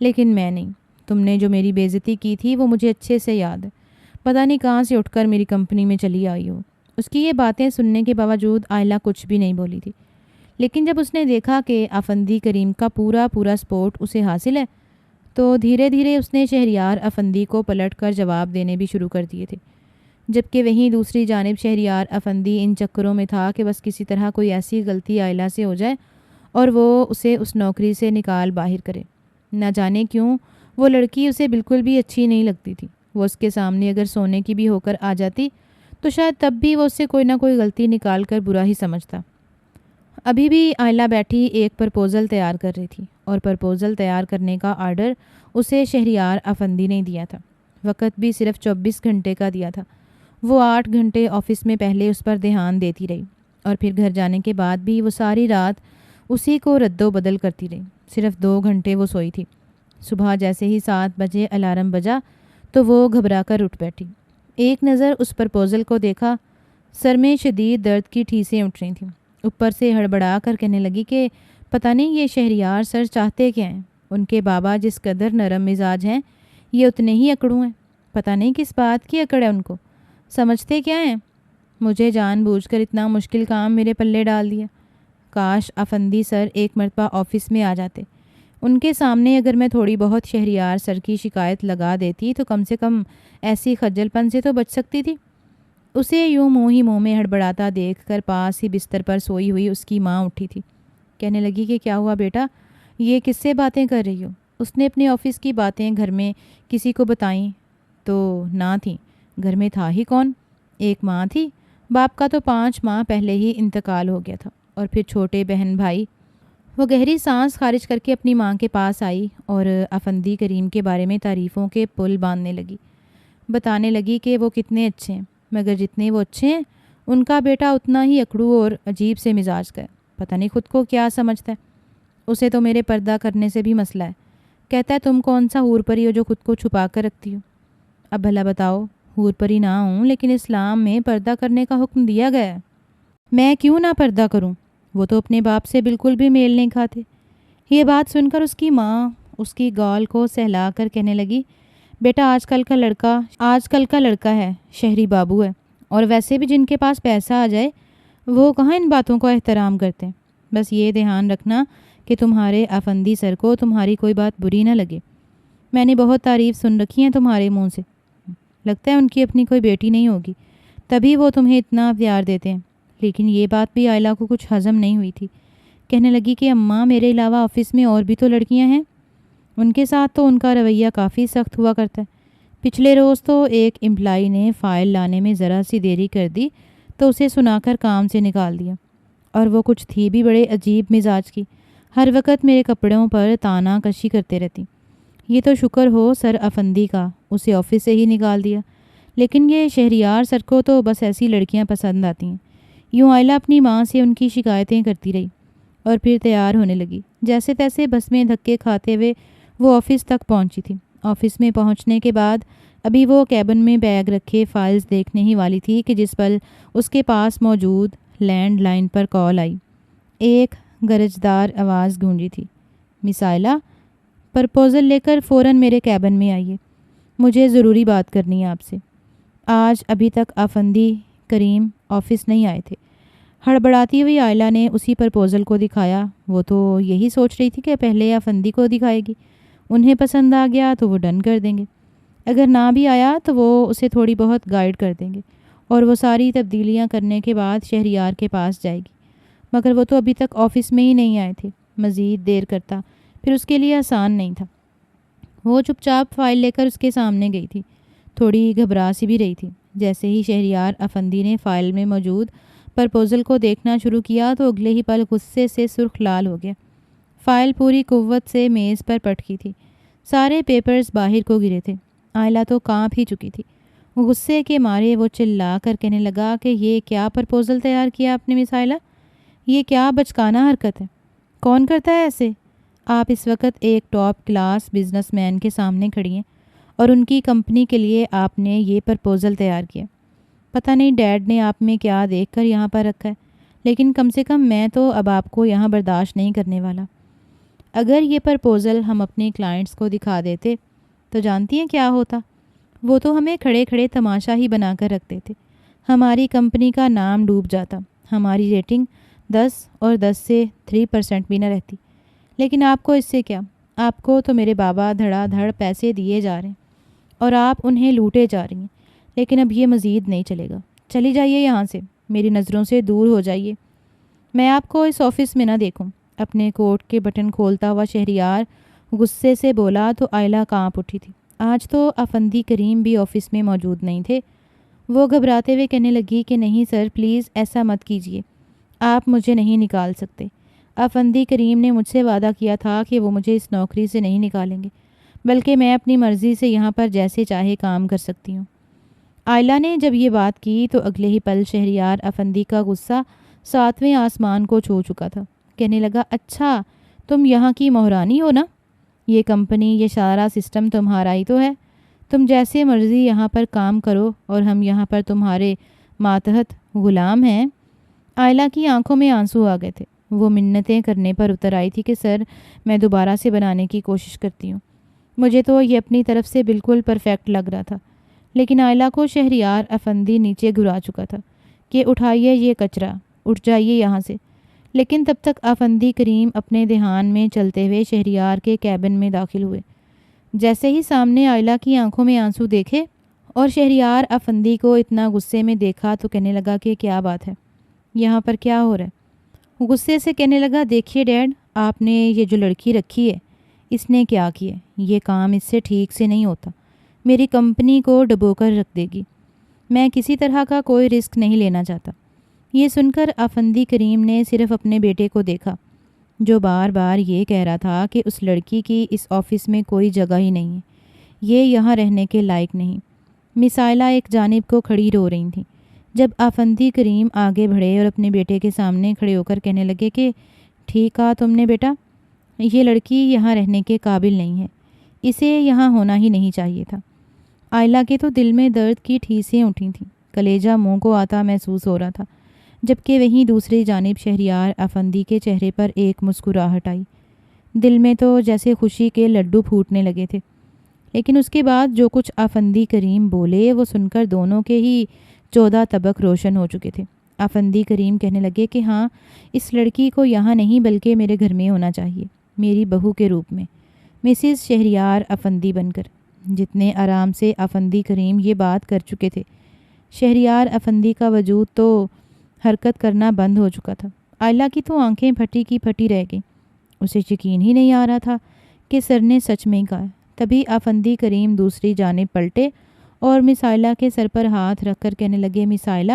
Speaker 1: لیکن میں نہیں۔ تم نے جو میری بے عزتی کی تھی وہ مجھے اچھے سے یاد ہے، پتہ نہیں کہاں سے اٹھ کر میری کمپنی میں چلی آئی ہو۔ اس کی یہ باتیں سننے کے باوجود آئلہ کچھ بھی نہیں بولی تھی، لیکن جب اس نے دیکھا کہ افندی کریم کا پورا سپورٹ اسے حاصل ہے تو دھیرے دھیرے اس نے شہریار افندی کو پلٹ کر جواب دینے بھی شروع کر دیے تھے، جبکہ وہیں دوسری جانب شہریار افندی ان چکروں میں تھا کہ بس کسی طرح کوئی ایسی غلطی آئلہ سے ہو جائے اور وہ اسے اس نوکری سے نکال باہر کرے۔ نہ جانے کیوں وہ لڑکی اسے بالکل بھی اچھی نہیں لگتی تھی۔ وہ اس کے سامنے اگر سونے کی بھی ہو کر آ جاتی تو شاید تب بھی وہ اس سے کوئی نہ کوئی غلطی نکال کر برا ہی سمجھتا۔ ابھی بھی آئلہ بیٹھی ایک پرپوزل تیار کر رہی تھی، اور پرپوزل تیار کرنے کا آرڈر اسے شہریار افندی نے دیا تھا۔ وقت بھی صرف 24 گھنٹے کا دیا تھا۔ وہ 8 گھنٹے آفس میں پہلے اس پر دھیان دیتی رہی، اور پھر گھر جانے کے بعد بھی وہ ساری رات اسی کو رد و بدل کرتی رہی۔ صرف 2 گھنٹے وہ سوئی تھی۔ صبح جیسے ہی 7 بجے الارم بجا تو وہ گھبرا کر اٹھ بیٹھی۔ ایک نظر اس پرپوزل کو دیکھا، سر میں شدید درد کی ٹھیسیں اٹھ رہی تھیں۔ اوپر سے ہڑبڑا کر کہنے لگی کہ پتہ نہیں یہ شہریار سر چاہتے کیا ہیں، ان کے بابا جس قدر نرم مزاج ہیں یہ اتنے ہی اکڑوں ہیں، پتہ نہیں کس بات کی اکڑ ہے ان کو، سمجھتے کیا ہیں؟ مجھے جان بوجھ کر اتنا مشکل کام میرے پلے ڈال دیا۔ کاش افندی سر ایک مرتبہ آفس میں آ جاتے، ان کے سامنے اگر میں تھوڑی بہت شہریار سر کی شکایت لگا دیتی تو کم سے کم ایسی خجل پن سے تو بچ سکتی تھی۔ اسے یوں منہ ہی منہ میں ہڑبڑاتا دیکھ کر پاس ہی بستر پر سوئی ہوئی اس کی ماں اٹھی تھی۔ کہنے لگی کہ کیا ہوا بیٹا، یہ کس سے باتیں کر رہی ہو؟ اس نے اپنے آفس کی باتیں گھر میں کسی کو بتائیں تو نہ تھیں۔ گھر میں تھا ہی کون؟ ایک ماں تھی، باپ کا تو 5 ماہ پہلے ہی انتقال ہو گیا تھا، اور پھر چھوٹے بہن بھائی۔ وہ گہری سانس خارج کر کے اپنی ماں کے پاس آئی اور افندی کریم کے بارے میں تعریفوں کے پل باندھنے لگی۔ بتانے لگی کہ وہ کتنے اچھے ہیں، مگر جتنے وہ اچھے ہیں ان کا بیٹا اتنا ہی اکڑو اور عجیب سے مزاج کا ہے۔ پتہ نہیں خود کو کیا سمجھتا ہے۔ اسے تو میرے پردہ کرنے سے بھی مسئلہ ہے۔ کہتا ہے تم کون سا حور پری ہو جو خود کو چھپا کر رکھتی ہو؟ اب بھلا بتاؤ، حور پری نہ ہوں لیکن اسلام میں پردہ کرنے کا حکم دیا گیا ہے، میں کیوں نہ پردہ کروں؟ وہ تو اپنے باپ سے بالکل بھی میل نہیں کھاتے۔ یہ بات سن کر اس کی ماں اس کی گال کو سہلا کر کہنے لگی، بیٹا آج کل کا لڑکا ہے، شہری بابو ہے، اور ویسے بھی جن کے پاس پیسہ آ جائے وہ کہاں ان باتوں کا احترام کرتے ہیں۔ بس یہ دھیان رکھنا کہ تمہارے افندی سر کو تمہاری کوئی بات بری نہ لگے۔ میں نے بہت تعریف سن رکھی ہیں تمہارے منہ سے، لگتا ہے ان کی اپنی کوئی بیٹی نہیں ہوگی، تبھی وہ تمہیں اتنا پیار دیتے ہیں۔ لیکن یہ بات بھی آئلہ کو کچھ ہضم نہیں ہوئی تھی۔ کہنے لگی کہ اماں میرے علاوہ آفس میں اور بھی تو لڑکیاں ہیں، ان کے ساتھ تو ان کا رویہ کافی سخت ہوا کرتا ہے۔ پچھلے روز تو ایک امپلائی نے فائل لانے میں ذرا سی دیری کر دی تو اسے سنا کر کام سے نکال دیا، اور وہ کچھ تھی بھی بڑے عجیب مزاج کی، ہر وقت میرے کپڑوں پر تانا کشی کرتے رہتی۔ یہ تو شکر ہو سر افندی کا، اسے آفس سے ہی نکال دیا، لیکن یہ شہریار سر کو تو بس ایسی لڑکیاں پسند آتی ہیں۔ یوں آئلہ اپنی ماں سے ان کی شکایتیں کرتی رہی اور پھر تیار ہونے لگی۔ جیسے تیسے بس میں دھکے کھاتے ہوئے وہ آفس تک پہنچی تھی۔ آفس میں پہنچنے کے بعد ابھی وہ کیبن میں بیگ رکھے فائلز دیکھنے ہی والی تھی کہ جس پل اس کے پاس موجود لینڈ لائن پر کال آئی۔ ایک گرجدار آواز گونجی تھی، مس آئلہ، پرپوزل لے کر فوراً میرے کیبن میں آئیے، مجھے ضروری بات کرنی ہے آپ سے۔ آج ابھی تک افندی کریم آفس نہیں آئے تھے۔ ہڑبڑاتی ہوئی آئلہ نے اسی پرپوزل کو دکھایا۔ وہ تو یہی سوچ رہی تھی کہ پہلے افندی کو دکھائے گی، انہیں پسند آ گیا تو وہ ڈن کر دیں گے، اگر نہ بھی آیا تو وہ اسے تھوڑی بہت گائیڈ کر دیں گے، اور وہ ساری تبدیلیاں کرنے کے بعد شہریار کے پاس جائے گی۔ مگر وہ تو ابھی تک آفس میں ہی نہیں آئے تھے۔ مزید دیر کرتا پھر اس کے لیے آسان نہیں تھا۔ وہ چپ چاپ فائل لے کر اس کے سامنے گئی تھی، تھوڑی گھبرا سی بھی رہی تھی۔ جیسے ہی شہریار افندی نے فائل میں موجود پرپوزل کو دیکھنا شروع کیا تو اگلے ہی پل غصے سے سرخ لال ہو گیا۔ فائل پوری قوت سے میز پر پٹکی تھی، سارے پیپرز باہر کو گرے تھے۔ آئلہ تو کانپ ہی چکی تھی۔ غصے کے مارے وہ چلا کر کہنے لگا کہ یہ کیا پرپوزل تیار کیا آپ نے مس آئلہ؟ یہ کیا بچکانہ حرکت ہے؟ کون کرتا ہے ایسے؟ آپ اس وقت ایک ٹاپ کلاس بزنس مین کے سامنے کھڑی ہیں اور ان کی کمپنی کے لیے آپ نے یہ پرپوزل تیار کیا۔ پتہ نہیں ڈیڈ نے آپ میں کیا دیکھ کر یہاں پر رکھا ہے، لیکن کم سے کم میں تو اب آپ کو یہاں برداشت نہیں کرنے والا۔ اگر یہ پرپوزل ہم اپنے کلائنٹس کو دکھا دیتے تو جانتی ہیں کیا ہوتا؟ وہ تو ہمیں کھڑے کھڑے تماشا ہی بنا کر رکھتے تھے، ہماری کمپنی کا نام ڈوب جاتا، ہماری ریٹنگ 10 اور 10 سے 3% بھی نہ رہتی۔ لیکن آپ کو اس سے کیا؟ آپ کو تو میرے بابا دھڑا دھڑ پیسے دیے جا رہے ہیں اور آپ انہیں لوٹے جا رہی ہیں، لیکن اب یہ مزید نہیں چلے گا۔ چلی جائیے یہاں سے، میری نظروں سے دور ہو جائیے، میں آپ کو اس آفس میں نہ دیکھوں۔ اپنے کوٹ کے بٹن کھولتا ہوا شہریار غصے سے بولا تو آئلہ کانپ اٹھی تھی۔ آج تو افندی کریم بھی آفس میں موجود نہیں تھے۔ وہ گھبراتے ہوئے کہنے لگی کہ نہیں سر، پلیز ایسا مت کیجیے، آپ مجھے نہیں نکال سکتے۔ افندی کریم نے مجھ سے وعدہ کیا تھا کہ وہ مجھے اس نوکری سے نہیں نکالیں گے، بلکہ میں اپنی مرضی سے یہاں پر جیسے چاہے کام کر سکتی ہوں۔ آئلہ نے جب یہ بات کی تو اگلے ہی پل شہریار افندی کا غصہ 7ویں آسمان کو چھو چکا تھا۔ کہنے لگا، اچھا تم یہاں کی مہرانی ہو نا؟ یہ کمپنی، یہ سارا سسٹم تمہارا ہی تو ہے، تم جیسے مرضی یہاں پر کام کرو اور ہم یہاں پر تمہارے ماتحت غلام ہیں۔ آئلہ کی آنکھوں میں آنسو آ گئے تھے۔ وہ منتیں کرنے پر اتر آئی تھی کہ سر، میں دوبارہ سے بنانے کی کوشش کرتی ہوں، مجھے تو یہ اپنی طرف سے بالکل پرفیکٹ لگ رہا تھا۔ لیکن آئلہ کو شہریار افندی نیچے گھرا چکا تھا کہ اٹھائیے یہ کچرا، اٹھ جائیے یہاں سے۔ لیکن تب تک افندی کریم اپنے دھیان میں چلتے ہوئے شہریار کے کیبن میں داخل ہوئے۔ جیسے ہی سامنے آئلہ کی آنکھوں میں آنسو دیکھے اور شہریار افندی کو اتنا غصے میں دیکھا تو کہنے لگا کہ کیا بات ہے، یہاں پر کیا ہو رہا ہے؟ غصے سے کہنے لگا، دیکھیے ڈیڈ، آپ نے یہ جو لڑکی رکھی ہے اس نے کیا کیا، یہ کام اس سے ٹھیک سے نہیں ہوتا، میری کمپنی کو ڈبو کر رکھ دے گی، میں کسی طرح کا کوئی رسک نہیں لینا چاہتا۔ یہ سن کر افندی کریم نے صرف اپنے بیٹے کو دیکھا جو بار بار یہ کہہ رہا تھا کہ اس لڑکی کی اس آفس میں کوئی جگہ ہی نہیں ہے، یہ یہاں رہنے کے لائق نہیں۔ مس آئلہ ایک جانب کو کھڑی رو رہی تھیں۔ جب افندی کریم آگے بڑھے اور اپنے بیٹے کے سامنے کھڑے ہو کر کہنے لگے کہ ٹھیک کہا تم نے بیٹا، یہ لڑکی یہاں رہنے کے قابل نہیں ہے، اسے یہاں ہونا ہی نہیں چاہیے تھا۔ آئلہ کے تو دل میں درد کی ٹھیسیں اٹھی تھیں، کلیجہ منہ کو آتا محسوس ہو رہا تھا، جبکہ وہیں دوسری جانب شہریار افندی کے چہرے پر ایک مسکراہٹ آئی۔ دل میں تو جیسے خوشی کے لڈو پھوٹنے لگے تھے، لیکن اس کے بعد جو کچھ افندی کریم بولے وہ سن کر دونوں کے ہی 14 طبق روشن ہو چکے تھے۔ افندی کریم کہنے لگے کہ ہاں، اس لڑکی کو یہاں نہیں بلکہ میرے گھر میں ہونا چاہیے، میری بہو کے روپ میں، مسز شہریار افندی بن کر۔ جتنے آرام سے افندی کریم یہ بات کر چکے تھے، شہریار افندی کا وجود تو حرکت کرنا بند ہو چکا تھا۔ آئلہ کی تو آنکھیں پھٹی کی پھٹی رہ گئیں، اسے یقین ہی نہیں آ رہا تھا کہ سر نے سچ میں کہا۔ تبھی افندی کریم دوسری جانب پلٹے اور مس آئلہ کے سر پر ہاتھ رکھ کر کہنے لگے، مس آئلہ،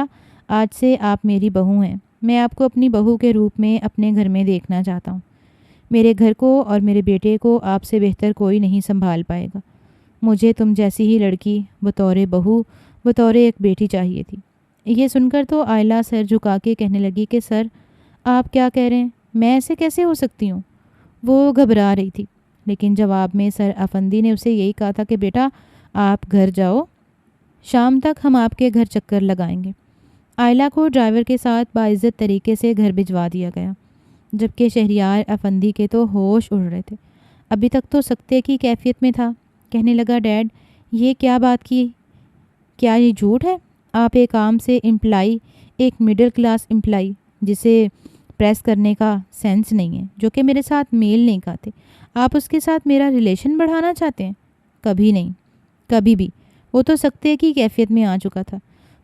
Speaker 1: آج سے آپ میری بہو ہیں، میں آپ کو اپنی بہو کے روپ میں اپنے گھر میں دیکھنا چاہتا ہوں۔ میرے گھر کو اور میرے بیٹے کو آپ سے بہتر کوئی نہیں سنبھال پائے گا۔ مجھے تم جیسی ہی لڑکی بطور بہو، بطور ایک بیٹی چاہیے تھی۔ یہ سن کر تو آئلہ سر جھکا کے کہنے لگی کہ سر، آپ کیا کہہ رہے ہیں، میں ایسے کیسے ہو سکتی ہوں؟ وہ گھبرا رہی تھی، لیکن جواب میں سر افندی نے اسے یہی کہا تھا کہ بیٹا آپ گھر جاؤ، شام تک ہم آپ کے گھر چکر لگائیں گے۔ آئلہ کو ڈرائیور کے ساتھ باعزت طریقے سے گھر بھجوا دیا گیا، جبکہ شہریار افندی کے تو ہوش اڑ رہے تھے، ابھی تک تو سکتے کی کیفیت میں تھا۔ کہنے لگا، ڈیڈ یہ کیا بات کی، کیا یہ جھوٹ ہے؟ آپ ایک عام سے امپلائی، ایک مڈل کلاس امپلائی جسے پریس کرنے کا سینس نہیں ہے، جو کہ میرے ساتھ میل نہیں کھاتے، آپ اس کے ساتھ میرا ریلیشن بڑھانا چاہتے ہیں؟ کبھی نہیں، کبھی بھی۔ وہ تو سکتے کی کیفیت میں آ چکا تھا،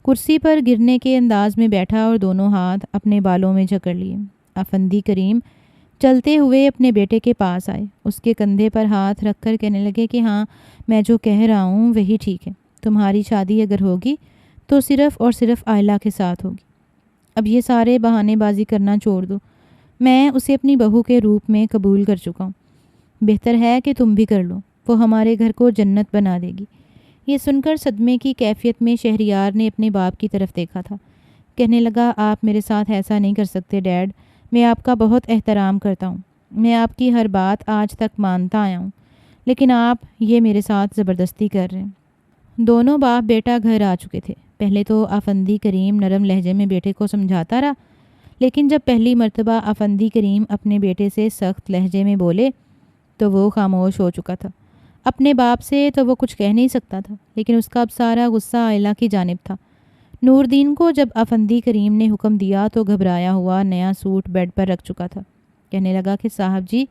Speaker 1: کرسی پر گرنے کے انداز میں بیٹھا اور دونوں ہاتھ اپنے بالوں میں جکڑ لیے۔ افندی کریم چلتے ہوئے اپنے بیٹے کے پاس آئے، اس کے کندھے پر ہاتھ رکھ کر کہنے لگے کہ ہاں، میں جو کہہ رہا ہوں وہی ٹھیک ہے، تمہاری شادی اگر ہوگی تو صرف اور صرف آئلہ کے ساتھ ہوگی۔ اب یہ سارے بہانے بازی کرنا چھوڑ دو، میں اسے اپنی بہو کے روپ میں قبول کر چکا ہوں، بہتر ہے کہ تم بھی کر لو، وہ ہمارے گھر کو جنت بنا دے گی۔ یہ سن کر صدمے کی کیفیت میں شہریار نے اپنے باپ کی طرف دیکھا تھا، کہنے لگا، آپ میرے ساتھ ایسا نہیں کر سکتے ڈیڈ، میں آپ کا بہت احترام کرتا ہوں، میں آپ کی ہر بات آج تک مانتا آیا ہوں، لیکن آپ یہ میرے ساتھ زبردستی کر رہے ہیں۔ دونوں باپ بیٹا گھر آ چکے تھے۔ پہلے تو افندی کریم نرم لہجے میں بیٹے کو سمجھاتا رہا، لیکن جب پہلی مرتبہ افندی کریم اپنے بیٹے سے سخت لہجے میں بولے تو وہ خاموش ہو چکا تھا۔ اپنے باپ سے تو وہ کچھ کہہ نہیں سکتا تھا، لیکن اس کا اب سارا غصہ آئلہ کی جانب تھا۔ نور دین کو جب افندی کریم نے حکم دیا تو گھبرایا ہوا نیا سوٹ بیڈ پر رکھ چکا تھا۔ کہنے لگا کہ صاحب جی،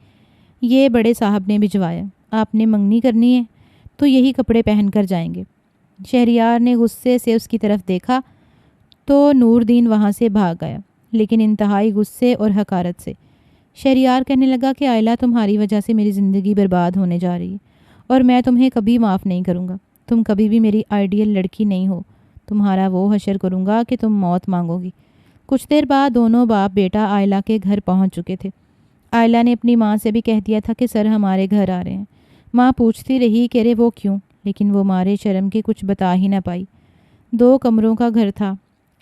Speaker 1: یہ بڑے صاحب نے بھجوایا، آپ نے منگنی کرنی ہے تو یہی کپڑے پہن کر جائیں گے۔ شہریار نے غصے سے اس کی طرف دیکھا تو نور دین وہاں سے بھاگ گیا، لیکن انتہائی غصے اور حقارت سے۔ شہریار کہنے لگا کہ آئلہ، تمہاری وجہ سے میری زندگی برباد ہونے جا رہی ہے اور میں تمہیں کبھی معاف نہیں کروں گا، تم کبھی بھی میری آئیڈیل لڑکی نہیں ہو، تمہارا وہ حشر کروں گا کہ تم موت مانگو گی۔ کچھ دیر بعد دونوں باپ بیٹا آئلہ کے گھر پہنچ چکے تھے۔ آئلہ نے اپنی ماں سے بھی کہہ دیا تھا کہ سر ہمارے گھر آ رہے ہیں۔ ماں پوچھتی رہی کہ رے وہ کیوں، لیکن وہ مارے شرم کے کچھ بتا ہی نہ پائی۔ 2 کمروں کا گھر تھا،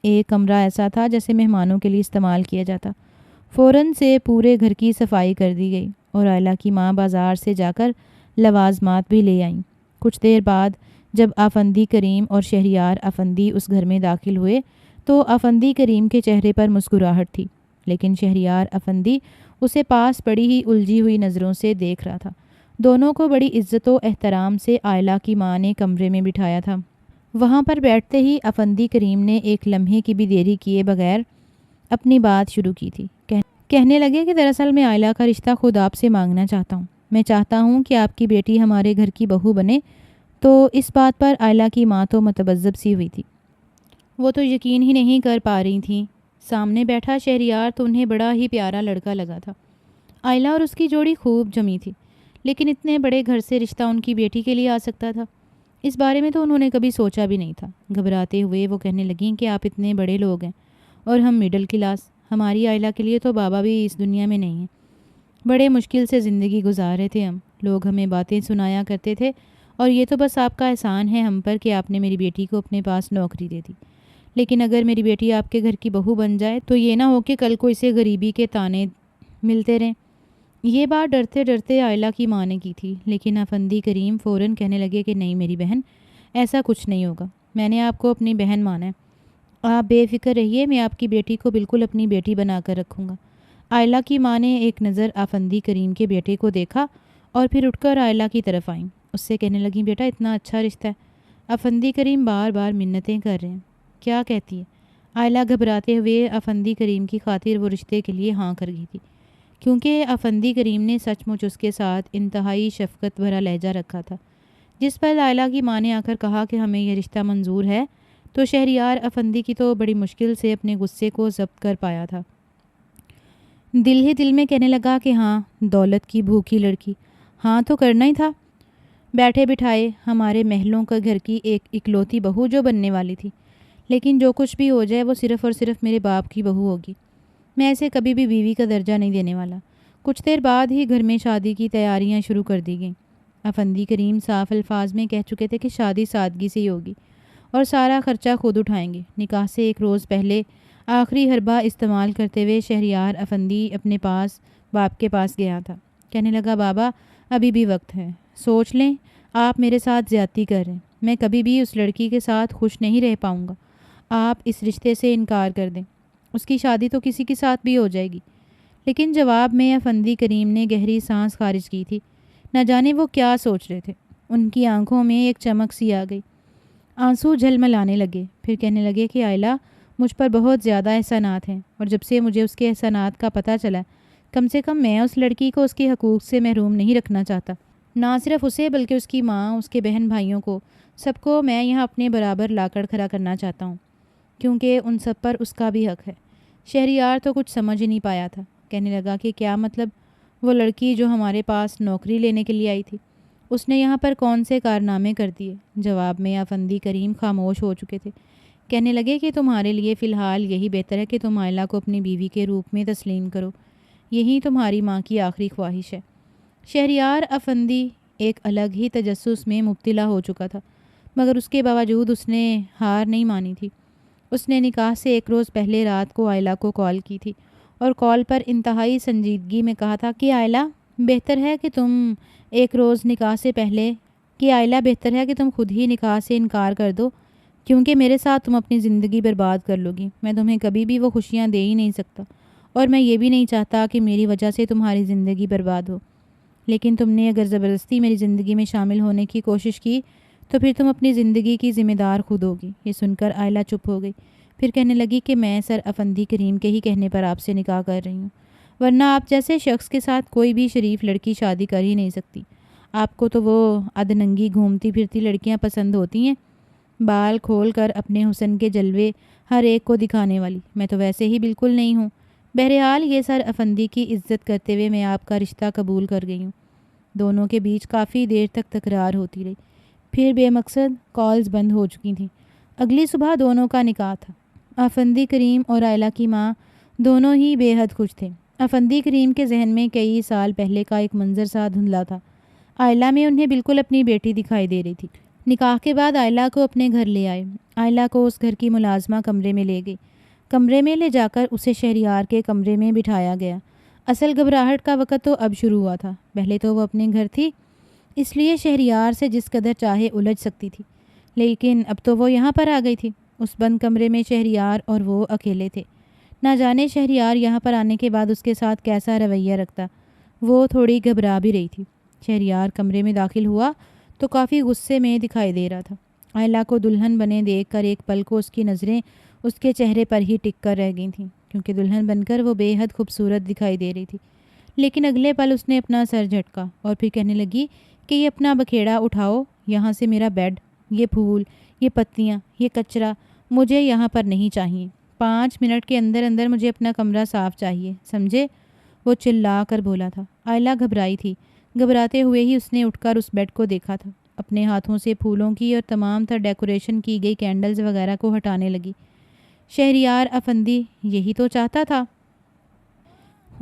Speaker 1: ایک کمرہ ایسا تھا جیسے مہمانوں کے لیے استعمال کیا جاتا۔ فوراً سے پورے گھر کی صفائی کر دی گئی اور آئلہ کی ماں بازار سے جا کر لوازمات بھی لے آئیں۔ کچھ دیر بعد جب افندی کریم اور شہریار افندی اس گھر میں داخل ہوئے تو افندی کریم کے چہرے پر مسکراہٹ تھی، لیکن شہریار افندی اسے پاس پڑی ہی الجھی ہوئی نظروں سے دیکھ رہا تھا۔ دونوں کو بڑی عزت و احترام سے آئلہ کی ماں نے کمرے میں بٹھایا تھا۔ وہاں پر بیٹھتے ہی افندی کریم نے ایک لمحے کی بھی دیری کیے بغیر اپنی بات شروع کی تھی۔ کہنے لگے کہ دراصل میں آئلہ کا رشتہ خود آپ سے مانگنا چاہتا ہوں۔ میں چاہتا ہوں کہ آپ کی بیٹی ہمارے گھر کی بہو بنے۔ تو اس بات پر آئلہ کی ماں تو متبذب سی ہوئی تھی، وہ تو یقین ہی نہیں کر پا رہی تھیں۔ سامنے بیٹھا شہریار تو انہیں بڑا ہی پیارا لڑکا لگا تھا۔ آئلہ اور اس کی جوڑی خوب جمی تھی، لیکن اتنے بڑے گھر سے رشتہ ان کی بیٹی کے لیے آ سکتا تھا، اس بارے میں تو انہوں نے کبھی سوچا بھی نہیں تھا۔ گھبراتے ہوئے وہ کہنے لگیں کہ آپ اتنے بڑے لوگ ہیں اور ہم مڈل کلاس، ہماری آئلہ کے لیے تو بابا بھی اس دنیا میں نہیں ہیں۔ بڑے مشکل سے زندگی گزار رہے تھے ہم، لوگ ہمیں باتیں سنایا کرتے تھے، اور یہ تو بس آپ کا احسان ہے ہم پر کہ آپ نے میری بیٹی کو اپنے پاس نوکری دے دی۔ لیکن اگر میری بیٹی آپ کے گھر کی بہو بن جائے تو یہ نہ ہو کہ کل کو اسے غریبی کے طعنے ملتے رہیں۔ یہ بات ڈرتے ڈرتے آئلہ کی ماں نے کی تھی، لیکن افندی کریم فوراً کہنے لگے کہ نہیں میری بہن، ایسا کچھ نہیں ہوگا، میں نے آپ کو اپنی بہن مانا ہے، آپ بے فکر رہیے، میں آپ کی بیٹی کو بالکل اپنی بیٹی بنا کر رکھوں گا۔ آئلہ کی ماں نے ایک نظر افندی کریم کے بیٹے کو دیکھا اور پھر اٹھ کر آئلہ کی طرف آئیں، اس سے کہنے لگیں بیٹا اتنا اچھا رشتہ ہے، افندی کریم بار بار منتیں کر رہے ہیں، کیا کہتی ہے؟ آئلہ گھبراتے ہوئے افندی کریم کی خاطر وہ رشتے کے لیے ہاں کر گئی تھی، کیونکہ افندی کریم نے سچ مچ اس کے ساتھ انتہائی شفقت بھرا لہجہ رکھا تھا۔ جس پر آئلہ کی ماں نے آ کر کہا کہ ہمیں یہ رشتہ منظور ہے تو شہریار افندی کی تو بڑی مشکل سے اپنے غصے کو ضبط کر پایا تھا۔ دل ہی دل میں کہنے لگا کہ ہاں، دولت کی بھوکی لڑکی، ہاں تو کرنا ہی تھا، بیٹھے بٹھائے ہمارے محلوں کا گھر کی ایک اکلوتی بہو جو بننے والی تھی، لیکن جو کچھ بھی ہو جائے وہ صرف اور صرف میرے باپ کی بہو ہوگی، میں اسے کبھی بھی بیوی کا درجہ نہیں دینے والا۔ کچھ دیر بعد ہی گھر میں شادی کی تیاریاں شروع کر دی گئیں۔ افندی کریم صاف الفاظ میں کہہ چکے تھے کہ شادی سادگی سے ہی ہوگی اور سارا خرچہ خود اٹھائیں گے۔ نکاح سے ایک روز پہلے آخری حربہ استعمال کرتے ہوئے شہریار افندی اپنے پاس باپ کے پاس گیا تھا، کہنے لگا بابا ابھی بھی وقت ہے، سوچ لیں، آپ میرے ساتھ زیادتی کر رہے ہیں، میں کبھی بھی اس لڑکی کے ساتھ خوش نہیں رہ پاؤں گا، آپ اس رشتے سے انکار کر دیں، اس کی شادی تو کسی کے ساتھ بھی ہو جائے گی۔ لیکن جواب میں افندی کریم نے گہری سانس خارج کی تھی، نہ جانے وہ کیا سوچ رہے تھے۔ ان کی آنکھوں میں ایک چمک سی آ گئی، آنسو جھلملانے لگے، پھر کہنے لگے کہ آئلہ مجھ پر بہت زیادہ احسانات ہیں، اور جب سے مجھے اس کے احسانات کا پتہ چلا، کم سے کم میں اس لڑکی کو اس کے حقوق سے محروم نہیں رکھنا چاہتا، نہ صرف اسے بلکہ اس کی ماں، اس کے بہن بھائیوں کو، سب کو میں یہاں اپنے برابر لا کر کھڑا کرنا چاہتا ہوں، کیونکہ ان سب پر اس کا بھی حق ہے۔ شہریار تو کچھ سمجھ ہی نہیں پایا تھا، کہنے لگا کہ کیا مطلب؟ وہ لڑکی جو ہمارے پاس نوکری لینے کے لیے آئی تھی، اس نے یہاں پر کون سے کارنامے کر دیے؟ جواب میں افندی کریم خاموش ہو چکے تھے، کہنے لگے کہ تمہارے لیے فی الحال یہی بہتر ہے کہ تم آئلہ کو اپنی بیوی کے روپ میں تسلیم کرو، یہی تمہاری ماں کی آخری خواہش ہے۔ شہریار افندی ایک الگ ہی تجسس میں مبتلا ہو چکا تھا، مگر اس کے باوجود اس نے ہار نہیں مانی تھی۔ اس نے نکاح سے ایک روز پہلے رات کو آئلہ کو کال کی تھی اور کال پر انتہائی سنجیدگی میں کہا تھا کہ آئلہ بہتر ہے کہ تم خود ہی نکاح سے انکار کر دو، کیونکہ میرے ساتھ تم اپنی زندگی برباد کر لو گی، میں تمہیں کبھی بھی وہ خوشیاں دے ہی نہیں سکتا، اور میں یہ بھی نہیں چاہتا کہ میری وجہ سے تمہاری زندگی برباد ہو، لیکن تم نے اگر زبردستی میری زندگی میں شامل ہونے کی کوشش کی تو پھر تم اپنی زندگی کی ذمہ دار خود ہوگی۔ یہ سن کر آئلہ چپ ہو گئی، پھر کہنے لگی کہ میں سر افندی کریم کے ہی کہنے پر آپ سے نکاح کر رہی ہوں، ورنہ آپ جیسے شخص کے ساتھ کوئی بھی شریف لڑکی شادی کر ہی نہیں سکتی۔ آپ کو تو وہ ادننگی گھومتی پھرتی لڑکیاں پسند ہوتی ہیں، بال کھول کر اپنے حسن کے جلوے ہر ایک کو دکھانے والی، میں تو ویسے ہی بالکل نہیں ہوں۔ بہرحال یہ سر افندی کی عزت کرتے ہوئے میں آپ کا رشتہ قبول کر گئی ہوں۔ دونوں کے بیچ کافی دیر تک تکرار ہوتی رہی، پھر بے مقصد کالز بند ہو چکی تھیں۔ اگلی صبح دونوں کا نکاح تھا۔ افندی کریم اور آئلہ کی ماں دونوں ہی بے حد خوش تھے۔ افندی کریم کے ذہن میں کئی سال پہلے کا ایک منظر سا دھندلا تھا، آئلہ میں انہیں بالکل اپنی بیٹی دکھائی دے رہی تھی۔ نکاح کے بعد آئلہ کو اپنے گھر لے آئے، آئلہ کو اس گھر کی ملازمہ کمرے میں لے گئی، کمرے میں لے جا کر اسے شہریار کے کمرے میں بٹھایا گیا۔ اصل گھبراہٹ کا وقت تو اب شروع ہوا تھا، پہلے تو وہ اپنے گھر تھی، اس لیے شہریار سے جس قدر چاہے الجھ سکتی تھی، لیکن اب تو وہ یہاں پر آ گئی تھی۔ اس بند کمرے میں شہریار اور وہ اکیلے تھے، نہ جانے شہریار یہاں پر آنے کے بعد اس کے ساتھ کیسا رویہ رکھتا۔ وہ تھوڑی گھبرا بھی رہی تھی۔ شہریار کمرے میں داخل ہوا تو کافی غصے میں دکھائی دے رہا تھا۔ آئلہ کو دلہن بنے دیکھ کر ایک پل کو اس کی نظریں اس کے چہرے پر ہی ٹک کر رہ گئی تھیں، کیونکہ دلہن بن کر وہ بے حد خوبصورت دکھائی دے رہی تھی۔ لیکن اگلے پل اس نے اپنا سر جھٹکا اور پھر کہنے لگی کہ یہ اپنا بکھیڑا اٹھاؤ، یہاں سے میرا بیڈ، یہ پھول، یہ پتیاں، یہ کچرا مجھے یہاں پر نہیں چاہیے۔ 5 منٹ کے اندر اندر مجھے اپنا کمرہ صاف چاہیے، سمجھے؟ وہ چلا کر بولا تھا۔ آئلہ گھبرائی تھی۔ گھبراتے ہوئے ہی اس نے اٹھ کر اس بیڈ کو دیکھا تھا۔ اپنے ہاتھوں سے پھولوں کی اور تمام تر ڈیکوریشن کی گئی کینڈلز وغیرہ کو ہٹانے لگی۔ شہریار افندی یہی تو چاہتا تھا۔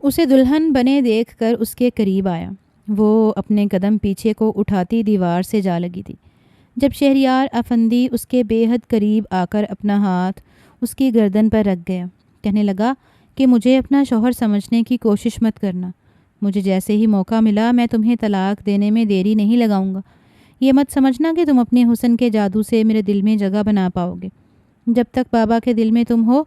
Speaker 1: اسے دلہن بنے دیکھ کر اس کے قریب آیا۔ وہ اپنے قدم پیچھے کو اٹھاتی دیوار سے جا لگی تھی جب شہریار افندی اس کے بے حد قریب آ کر اپنا ہاتھ اس کی گردن پر رکھ گیا۔ کہنے لگا کہ مجھے اپنا شوہر سمجھنے کی کوشش مت کرنا۔ مجھے جیسے ہی موقع ملا میں تمہیں طلاق دینے میں دیری نہیں لگاؤں گا۔ یہ مت سمجھنا کہ تم اپنے حسن کے جادو سے میرے دل میں جگہ بنا پاؤ گے۔ جب تک بابا کے دل میں تم ہو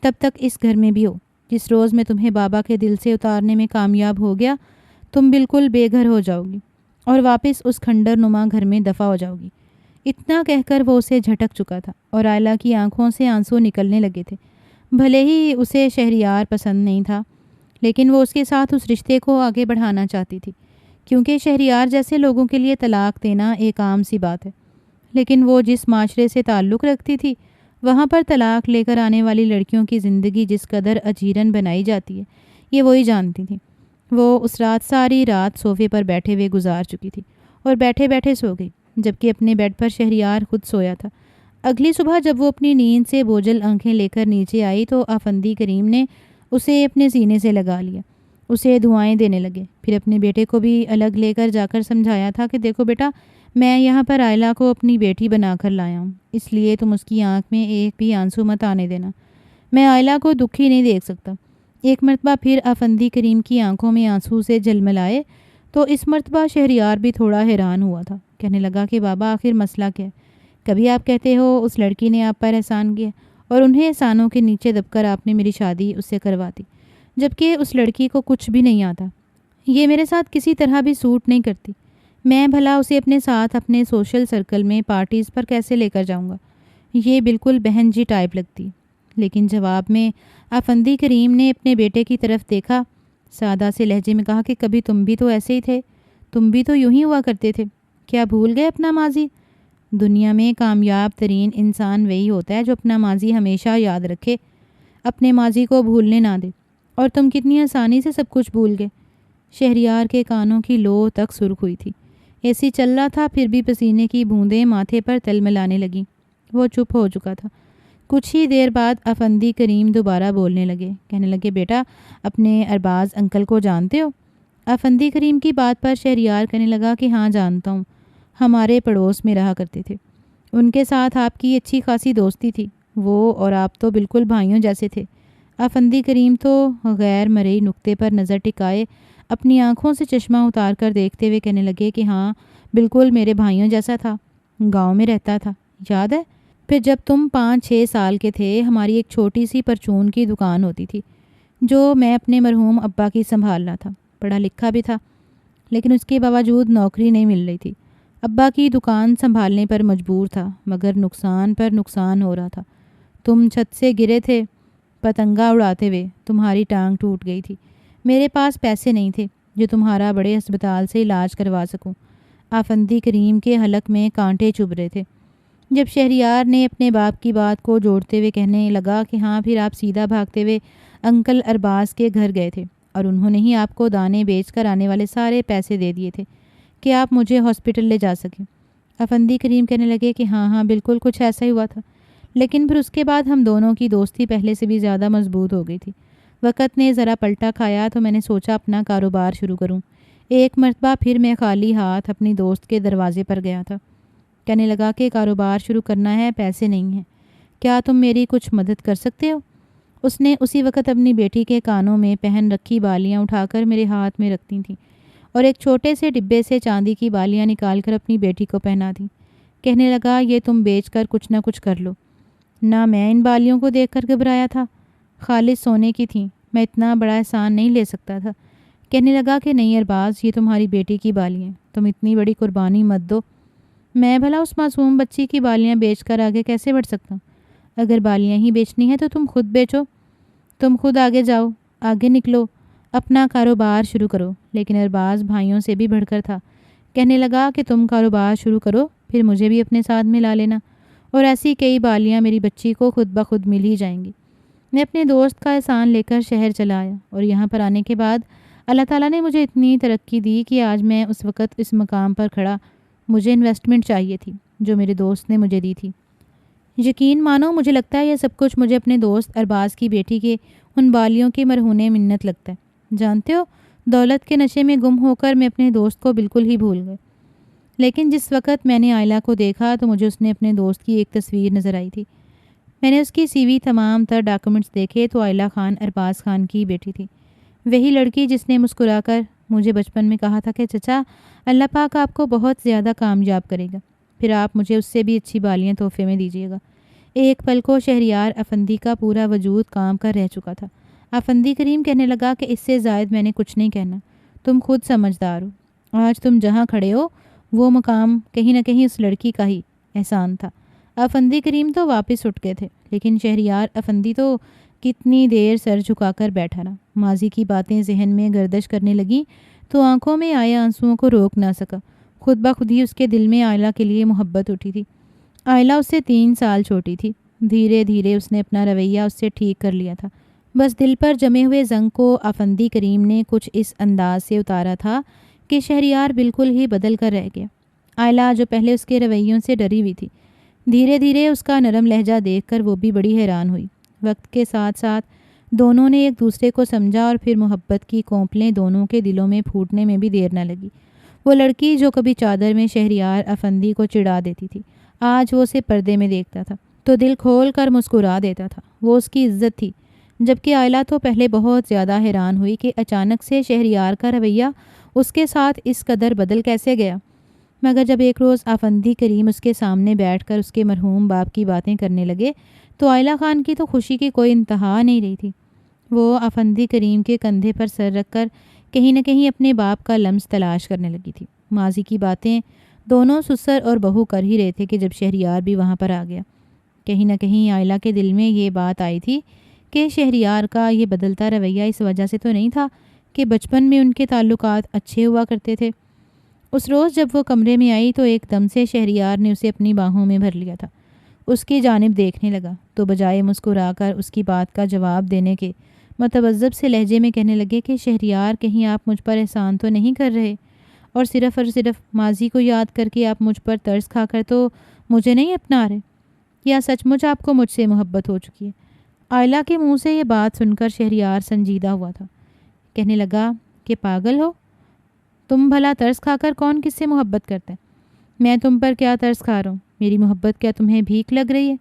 Speaker 1: تب تک اس گھر میں بھی ہو۔ جس روز میں تمہیں بابا کے دل سے اتارنے میں کامیاب ہو گیا تم بالکل بے گھر ہو جاؤ گی اور واپس اس کھنڈر نما گھر میں دفع ہو جاؤ گی۔ اتنا کہہ کر وہ اسے جھٹک چکا تھا اور آئلہ کی آنکھوں سے آنسو نکلنے لگے تھے۔ بھلے ہی اسے شہریار پسند نہیں تھا لیکن وہ اس کے ساتھ اس رشتے کو آگے بڑھانا چاہتی تھی، کیونکہ شہریار جیسے لوگوں کے لیے طلاق دینا ایک عام سی بات ہے۔ لیکن وہ جس معاشرے سے تعلق رکھتی تھی وہاں پر طلاق لے کر آنے والی لڑکیوں کی زندگی جس قدر اجیرن بنائی جاتی ہے یہ وہی جانتی تھی۔ وہ اس رات ساری رات صوفے پر بیٹھے ہوئے گزار چکی تھی اور بیٹھے بیٹھے سو گئی، جبکہ اپنے بیڈ پر شہریار خود سویا تھا۔ اگلی صبح جب وہ اپنی نیند سے بوجھل آنکھیں لے کر نیچے آئی تو افندی کریم نے اسے اپنے سینے سے لگا لیا، اسے دعائیں دینے لگے۔ پھر اپنے بیٹے کو بھی الگ لے کر جا کر سمجھایا تھا کہ دیکھو بیٹا، میں یہاں پر آئلہ کو اپنی بیٹی بنا کر لایا ہوں، اس لیے تم اس کی آنکھ میں ایک بھی آنسو مت آنے دینا۔ میں آئلہ کو دکھی نہیں دیکھ سکتا۔ ایک مرتبہ پھر افندی کریم کی آنکھوں میں آنسو سے جھلملائے تو اس مرتبہ شہریار بھی تھوڑا حیران ہوا تھا۔ کہنے لگا کہ بابا آخر مسئلہ کیا ہے؟ کبھی آپ کہتے ہو اس لڑکی نے آپ پر احسان کیا اور انہیں احسانوں کے نیچے دب کر آپ نے میری شادی اس سے کروا دی، جبکہ اس لڑکی کو کچھ بھی نہیں آتا۔ یہ میرے ساتھ کسی طرح بھی سوٹ نہیں کرتی۔ میں بھلا اسے اپنے ساتھ اپنے سوشل سرکل میں پارٹیز پر کیسے لے کر جاؤں گا؟ یہ بالکل بہن جی ٹائپ لگتی۔ لیکن جواب میں افندی کریم نے اپنے بیٹے کی طرف دیکھا، سادہ سے لہجے میں کہا کہ کبھی تم بھی تو ایسے ہی تھے، تم بھی تو یوں ہی ہوا کرتے تھے، کیا بھول گئے اپنا ماضی؟ دنیا میں کامیاب ترین انسان وہی ہوتا ہے جو اپنا ماضی ہمیشہ یاد رکھے، اپنے ماضی کو بھولنے نہ دے۔ اور تم کتنی آسانی سے سب کچھ بھول گئے۔ شہریار کے کانوں کی لو تک سرخ ہوئی تھی۔ اے سی چل رہا تھا پھر بھی پسینے کی بوندیں ماتھے پر تلملانے لگیں۔ وہ چپ ہو چکا تھا۔ کچھ ہی دیر بعد افندی کریم دوبارہ بولنے لگے۔ کہنے لگے بیٹا، اپنے ارباز انکل کو جانتے ہو؟ افندی کریم کی بات پر شہریار کہنے لگا کہ ہاں جانتا ہوں، ہمارے پڑوس میں رہا کرتے تھے، ان کے ساتھ آپ کی اچھی خاصی دوستی تھی، وہ اور آپ تو بالکل بھائیوں جیسے تھے۔ افندی کریم تو غیر مرئی نقطے پر نظر ٹکائے اپنی آنکھوں سے چشمہ اتار کر دیکھتے ہوئے کہنے لگے کہ ہاں بالکل میرے بھائیوں جیسا تھا، گاؤں میں رہتا تھا، یاد ہے؟ پھر جب تم 5-6 سال کے تھے ہماری ایک چھوٹی سی پرچون کی دکان ہوتی تھی جو میں اپنے مرحوم ابا کی سنبھالنا تھا۔ پڑھا لکھا بھی تھا لیکن اس کے باوجود نوکری نہیں مل رہی تھی۔ ابا کی دکان سنبھالنے پر مجبور تھا مگر نقصان پر نقصان ہو رہا تھا۔ تم چھت سے گرے تھے پتنگا اڑاتے ہوئے، تمہاری ٹانگ ٹوٹ گئی تھی۔ میرے پاس پیسے نہیں تھے جو تمہارا بڑے ہسپتال سے علاج کروا سکوں۔ افندی کریم کے حلق میں کانٹے چبھ رہے تھے جب شہریار نے اپنے باپ کی بات کو جوڑتے ہوئے کہنے لگا کہ ہاں پھر آپ سیدھا بھاگتے ہوئے انکل ارباز کے گھر گئے تھے اور انہوں نے ہی آپ کو دانے بیچ کر آنے والے سارے پیسے دے دیے تھے کہ آپ مجھے ہاسپٹل لے جا سکیں۔ افندی کریم کہنے لگے کہ ہاں بالکل کچھ ایسا ہی ہوا تھا، لیکن پھر اس کے بعد ہم دونوں کی دوستی پہلے سے بھی زیادہ مضبوط ہو گئی تھی۔ وقت نے ذرا پلٹا کھایا تو میں نے سوچا اپنا کاروبار شروع کروں۔ ایک مرتبہ پھر میں خالی ہاتھ اپنی دوست کے دروازے پر گیا تھا۔ کہنے لگا کہ کاروبار شروع کرنا ہے، پیسے نہیں ہیں، کیا تم میری کچھ مدد کر سکتے ہو؟ اس نے اسی وقت اپنی بیٹی کے کانوں میں پہن رکھی بالیاں اٹھا کر میرے ہاتھ میں رکھتی تھیں اور ایک چھوٹے سے ڈبے سے چاندی کی بالیاں نکال کر اپنی بیٹی کو پہنا دیں۔ کہنے لگا یہ تم بیچ کر کچھ نہ کچھ کر لو۔ نہ میں ان بالیوں کو دیکھ کر گھبرایا تھا، خالص سونے کی تھیں، میں اتنا بڑا احسان نہیں لے سکتا تھا۔ کہنے لگا کہ نہیں ارباز، یہ تمہاری بیٹی کی بالیاں، تم اتنی بڑی قربانی مت دو۔ میں بھلا اس معصوم بچی کی بالیاں بیچ کر آگے کیسے بڑھ سکتا ہوں؟ اگر بالیاں ہی بیچنی ہیں تو تم خود بیچو، تم خود آگے جاؤ، آگے نکلو، اپنا کاروبار شروع کرو۔ لیکن ارباز بھائیوں سے بھی بڑھ کر تھا، کہنے لگا کہ تم کاروبار شروع کرو، پھر مجھے بھی اپنے ساتھ ملا لینا، اور ایسی کئی بالیاں میری بچی کو خود بخود مل ہی جائیں گی۔ میں اپنے دوست کا احسان لے کر شہر چلا آیا، اور یہاں پر آنے کے بعد اللہ تعالیٰ نے مجھے اتنی ترقی دی کہ آج میں اس وقت اس مقام پر کھڑا۔ مجھے انویسٹمنٹ چاہیے تھی جو میرے دوست نے مجھے دی تھی۔ یقین مانو، مجھے لگتا ہے یہ سب کچھ مجھے اپنے دوست ارباز کی بیٹی کے ان بالیوں کی مرہون منت لگتا ہے۔ جانتے ہو، دولت کے نشے میں گم ہو کر میں اپنے دوست کو بالکل ہی بھول گئی، لیکن جس وقت میں نے آئلہ کو دیکھا تو مجھے اس نے اپنے دوست کی ایک تصویر نظر آئی تھی۔ میں نے اس کی سی وی تمام تر ڈاکومنٹس دیکھے تو آئلہ خان ارباز خان کی بیٹی تھی، وہی لڑکی جس نے مسکرا کر مجھے بچپن میں کہا تھا کہ چچا، اللہ پاک آپ کو بہت زیادہ کامیاب کرے گا، پھر آپ مجھے اس سے بھی اچھی بالیاں تحفے میں دیجیے گا۔ ایک پل کو شہریار افندی کا پورا وجود کام کر رہ چکا تھا۔ افندی کریم کہنے لگا کہ اس سے زائد میں نے کچھ نہیں کہنا، تم خود سمجھدار ہو۔ آج تم جہاں کھڑے ہو وہ مقام کہیں نہ کہیں اس لڑکی کا ہی احسان تھا۔ افندی کریم تو واپس اٹھ گئے تھے، لیکن شہریار افندی تو کتنی دیر سر جھکا کر بیٹھا رہا۔ ماضی کی باتیں ذہن میں گردش کرنے لگیں تو آنکھوں میں آئے آنسوؤں کو روک نہ سکا۔ خود بخود ہی اس کے دل میں آئلہ کے لیے محبت اٹھی تھی۔ آئلہ اس سے 3 سال چھوٹی تھی۔ دھیرے دھیرے اس نے اپنا رویہ اس سے ٹھیک کر لیا تھا، بس دل پر جمے ہوئے زنگ کو افندی کریم نے کچھ اس انداز سے اتارا تھا کہ شہریار بالکل ہی بدل کر رہ گیا۔ آئلہ جو پہلے اس کے رویوں سے ڈری ہوئی تھی، دھیرے دھیرے اس کا نرم لہجہ دیکھ کر وہ بھی بڑی حیران ہوئی۔ وقت کے ساتھ ساتھ دونوں نے ایک دوسرے کو سمجھا، اور پھر محبت کی کونپلیں دونوں کے دلوں میں پھوٹنے میں بھی دیر نہ لگی۔ وہ لڑکی جو کبھی چادر میں شہریار افندی کو چڑھا دیتی تھی، آج وہ اسے پردے میں دیکھتا تھا تو دل کھول کر مسکرا دیتا تھا۔ وہ اس کی عزت تھی، جبکہ آئلہ تو پہلے بہت زیادہ حیران ہوئی کہ اچانک سے شہریار کا رویہ اس کے ساتھ اس قدر بدل کیسے گیا۔ مگر جب ایک روز افندی کریم اس کے سامنے بیٹھ کر اس کے مرحوم باپ کی باتیں کرنے لگے تو آئلہ خان کی تو خوشی کی کوئی انتہا نہیں رہی تھی۔ وہ افندی کریم کے کندھے پر سر رکھ کر کہیں نہ کہیں اپنے باپ کا لمس تلاش کرنے لگی تھی۔ ماضی کی باتیں دونوں سسر اور بہو کر ہی رہے تھے کہ جب شہریار بھی وہاں پر آ گیا۔ کہیں نہ کہیں آئلہ کے دل میں یہ بات آئی تھی کہ شہریار کا یہ بدلتا رویہ اس وجہ سے تو نہیں تھا کہ بچپن میں ان کے تعلقات اچھے ہوا کرتے تھے۔ اس روز جب وہ کمرے میں آئی تو ایک دم سے شہریار نے اسے اپنی باہوں میں بھر لیا تھا، اس کی جانب دیکھنے لگا تو بجائے مسکرا کر اس کی بات کا جواب دینے کے متبذب سے لہجے میں کہنے لگے کہ شہریار، کہیں آپ مجھ پر احسان تو نہیں کر رہے، اور صرف ماضی کو یاد کر کے آپ مجھ پر ترس کھا کر تو مجھے نہیں اپنا رہے، یا سچ مچ آپ کو مجھ سے محبت ہو چکی ہے؟ آئلہ کے منہ سے یہ بات سن کر شہریار سنجیدہ ہوا تھا، کہنے لگا کہ پاگل ہو تم، بھلا ترس کھا کر کون کس سے محبت کرتا ہے؟ میں تم پر کیا ترس کھا رہا ہوں؟ میری محبت کیا تمہیں بھیک لگ رہی ہے؟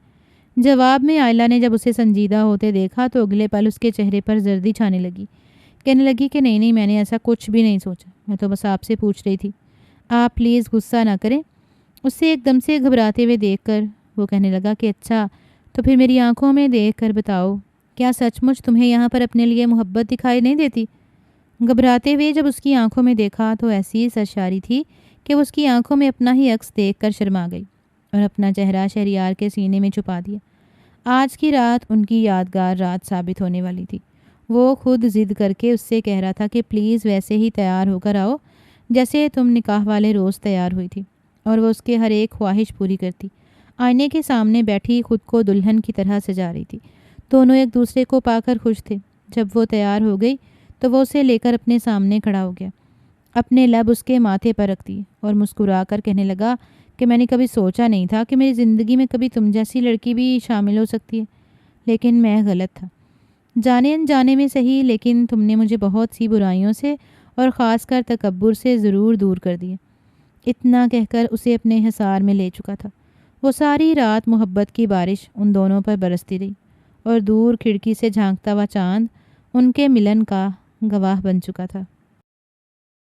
Speaker 1: جواب میں آئلہ نے جب اسے سنجیدہ ہوتے دیکھا تو اگلے پل اس کے چہرے پر زردی چھانے لگی، کہنے لگی کہ نہیں، میں نے ایسا کچھ بھی نہیں سوچا، میں تو بس آپ سے پوچھ رہی تھی، آپ پلیز غصہ نہ کریں۔ اس سے ایک دم سے گھبراتے ہوئے دیکھ کر وہ کہنے لگا کہ اچھا، تو پھر میری آنکھوں میں دیکھ کر بتاؤ، کیا سچ مچ تمہیں یہاں پر اپنے لیے محبت دکھائی نہیں دیتی؟ گھبراتے ہوئے جب اس کی آنکھوں میں دیکھا تو ایسی سرشاری تھی کہ وہ اس کی آنکھوں میں اپنا ہی عکس دیکھ کر شرما گئی اور اپنا چہرہ شہریار کے سینے میں چھپا دیا۔ آج کی رات ان کی یادگار رات ثابت ہونے والی تھی۔ وہ خود ضد کر کے اس سے کہہ رہا تھا کہ پلیز ویسے ہی تیار ہو کر آؤ جیسے تم نکاح والے روز تیار ہوئی تھی، اور وہ اس کے ہر ایک خواہش پوری کرتی۔ آئینے کے سامنے بیٹھی خود کو دلہن کی طرح سجا رہی تھی۔ دونوں ایک دوسرے کو پا کر خوش تھے۔ جب وہ تیار ہو گئی تو وہ اسے لے کر اپنے سامنے کھڑا ہو گیا، اپنے لب اس کے ماتھے پر رکھ دیے اور مسکرا کر کہنے لگا کہ میں نے کبھی سوچا نہیں تھا کہ میری زندگی میں کبھی تم جیسی لڑکی بھی شامل ہو سکتی ہے، لیکن میں غلط تھا، جانے انجانے میں صحیح، لیکن تم نے مجھے بہت سی برائیوں سے اور خاص کر تکبر سے ضرور دور کر دیا۔ اتنا کہہ کر اسے اپنے حصار میں لے چکا تھا۔ وہ ساری رات محبت کی بارش ان دونوں پر برستی رہی، اور دور کھڑکی سے جھانکتا ہوا چاند ان کے ملن کا گواہ بن چکا تھا۔